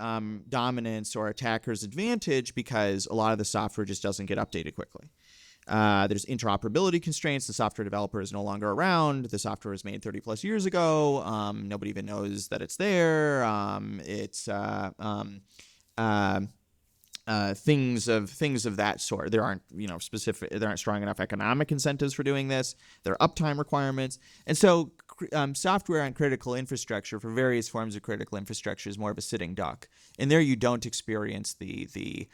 dominance or attacker's advantage because a lot of the software just doesn't get updated quickly. There's interoperability constraints. The software developer is no longer around. The software was made 30 plus years ago. Nobody even knows that it's there. Things of that sort. There aren't there aren't strong enough economic incentives for doing this. There are uptime requirements, and so software on critical infrastructure for various forms of critical infrastructure is more of a sitting duck. And there you don't experience a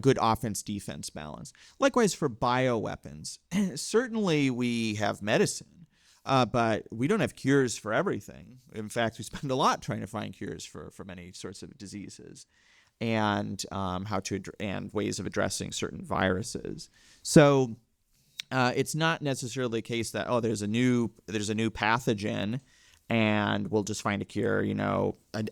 good offense-defense balance. Likewise for bioweapons, certainly we have medicine, but we don't have cures for everything. In fact, we spend a lot trying to find cures for many sorts of diseases, and and ways of addressing certain viruses. So it's not necessarily the case that there's a new pathogen and we'll just find a cure,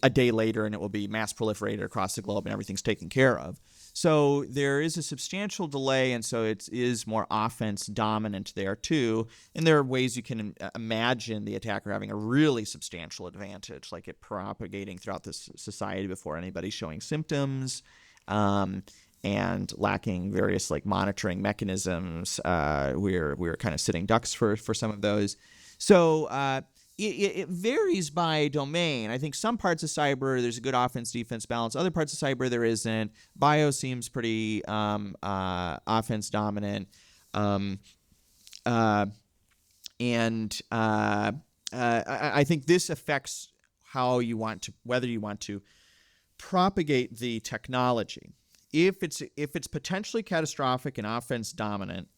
a day later, and it will be mass proliferated across the globe and everything's taken care of. So there is a substantial delay, and so it is more offense dominant there too. And there are ways you can imagine the attacker having a really substantial advantage, like it propagating throughout this society before anybody's showing symptoms, and lacking various monitoring mechanisms. We're kind of sitting ducks for some of those. So it varies by domain. I think some parts of cyber, there's a good offense-defense balance. Other parts of cyber, there isn't. Bio seems pretty offense-dominant. I think this affects whether you want to propagate the technology. If it's potentially catastrophic and offense-dominant,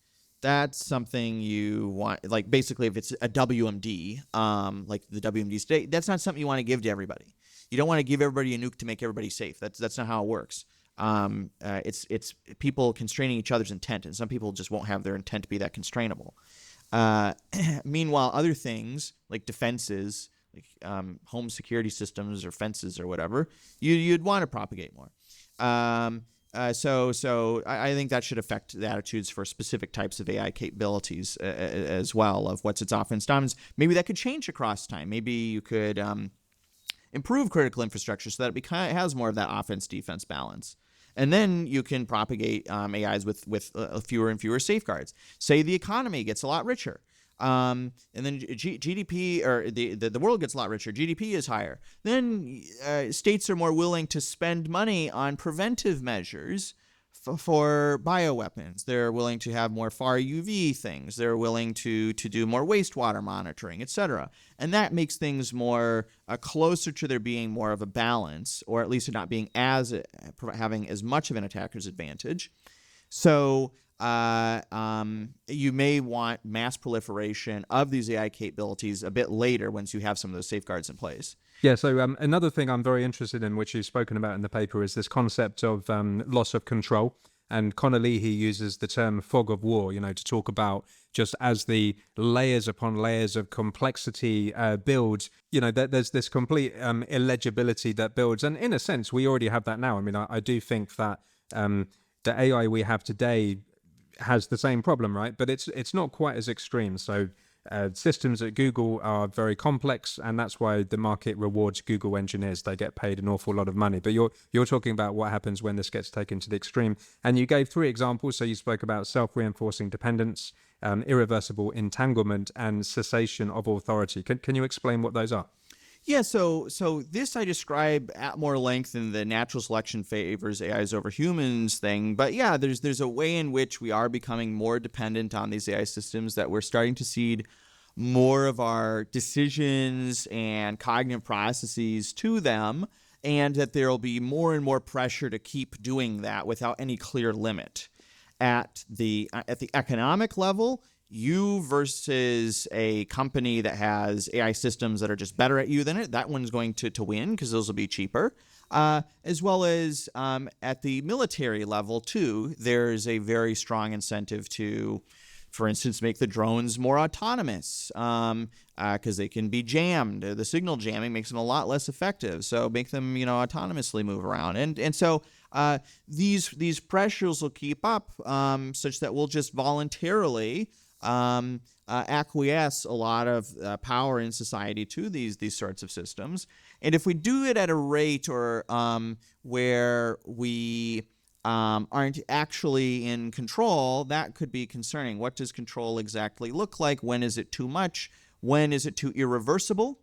that's something you want, basically if it's a WMD, like the WMDs today, that's not something you want to give to everybody. You don't want to give everybody a nuke to make everybody safe. That's not how it works. It's people constraining each other's intent, and some people just won't have their intent to be that constrainable. Meanwhile, other things like defenses, like home security systems or fences or whatever, you'd want to propagate more. So I think that should affect the attitudes for specific types of AI capabilities as well, of what's its offense dominance. Maybe that could change across time. Maybe you could improve critical infrastructure so that it has more of that offense-defense balance. And then you can propagate AIs with fewer and fewer safeguards. Say the economy gets a lot richer. And then GDP, or the world gets a lot richer, GDP is higher. Then states are more willing to spend money on preventive measures for bioweapons. They're willing to have more far UV things. They're willing to do more wastewater monitoring, etc. And that makes things more closer to there being more of a balance, or at least it not being having as much of an attacker's advantage. So you may want mass proliferation of these AI capabilities a bit later once you have some of those safeguards in place. Yeah, so another thing I'm very interested in, which you've spoken about in the paper, is this concept of loss of control. And Connolly, he uses the term fog of war, to talk about just as the layers upon layers of complexity builds, there's this complete illegibility that builds. And in a sense, we already have that now. I mean, I do think that the AI we have today has the same problem, right? But it's not quite as extreme. So systems at Google are very complex, and that's why the market rewards Google engineers. They get paid an awful lot of money. But you're talking about what happens when this gets taken to the extreme. And you gave 3 examples. So you spoke about self-reinforcing dependence, irreversible entanglement, and cessation of authority. Can you explain what those are? Yeah, so this I describe at more length in the natural selection favors AIs over humans thing. But yeah, there's a way in which we are becoming more dependent on these AI systems, that we're starting to cede more of our decisions and cognitive processes to them, and that there will be more and more pressure to keep doing that without any clear limit. At the economic level, you versus a company that has AI systems that are just better at you than it, that one's going to win because those will be cheaper. As well as at the military level too, there's a very strong incentive to for instance, make the drones more autonomous because they can be jammed. The signal jamming makes them a lot less effective. So make them, autonomously move around. And so these pressures will keep up such that we'll just voluntarily acquiesce a lot of power in society to these sorts of systems. And if we do it at a rate or where we aren't actually in control, that could be concerning. What does control exactly look like? When is it too much? When is it too irreversible?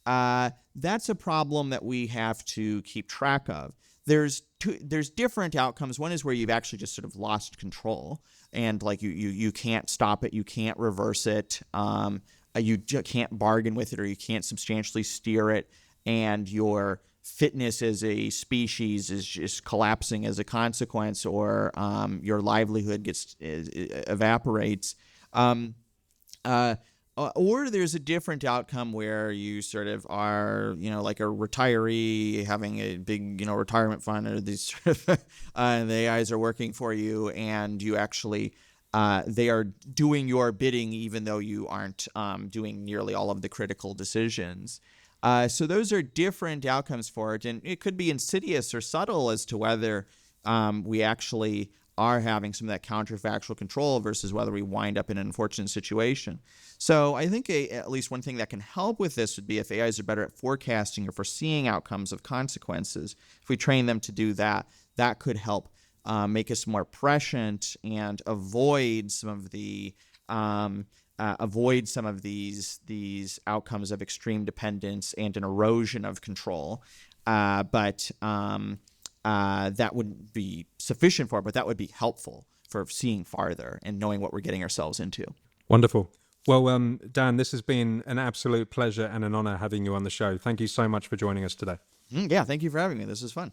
That's a problem that we have to keep track of. There's different outcomes. One is where you've actually just sort of lost control, and like you can't stop it, you can't reverse it, you can't bargain with it, or you can't substantially steer it, and your fitness as a species is just collapsing as a consequence, or your livelihood evaporates. Or there's a different outcome where you sort of are, like a retiree having a big, retirement fund, or these sort of, the AIs are working for you, and you actually, they are doing your bidding even though you aren't doing nearly all of the critical decisions. So those are different outcomes for it, and it could be insidious or subtle as to whether we actually are having some of that counterfactual control versus whether we wind up in an unfortunate situation. So I think at least one thing that can help with this would be if AIs are better at forecasting or foreseeing outcomes of consequences. If we train them to do that, that could help make us more prescient and avoid some of the these outcomes of extreme dependence and an erosion of control. But that wouldn't be sufficient for it, but that would be helpful for seeing farther and knowing what we're getting ourselves into. Wonderful. Well, Dan, this has been an absolute pleasure and an honor having you on the show. Thank you so much for joining us today. Yeah, thank you for having me. This is fun.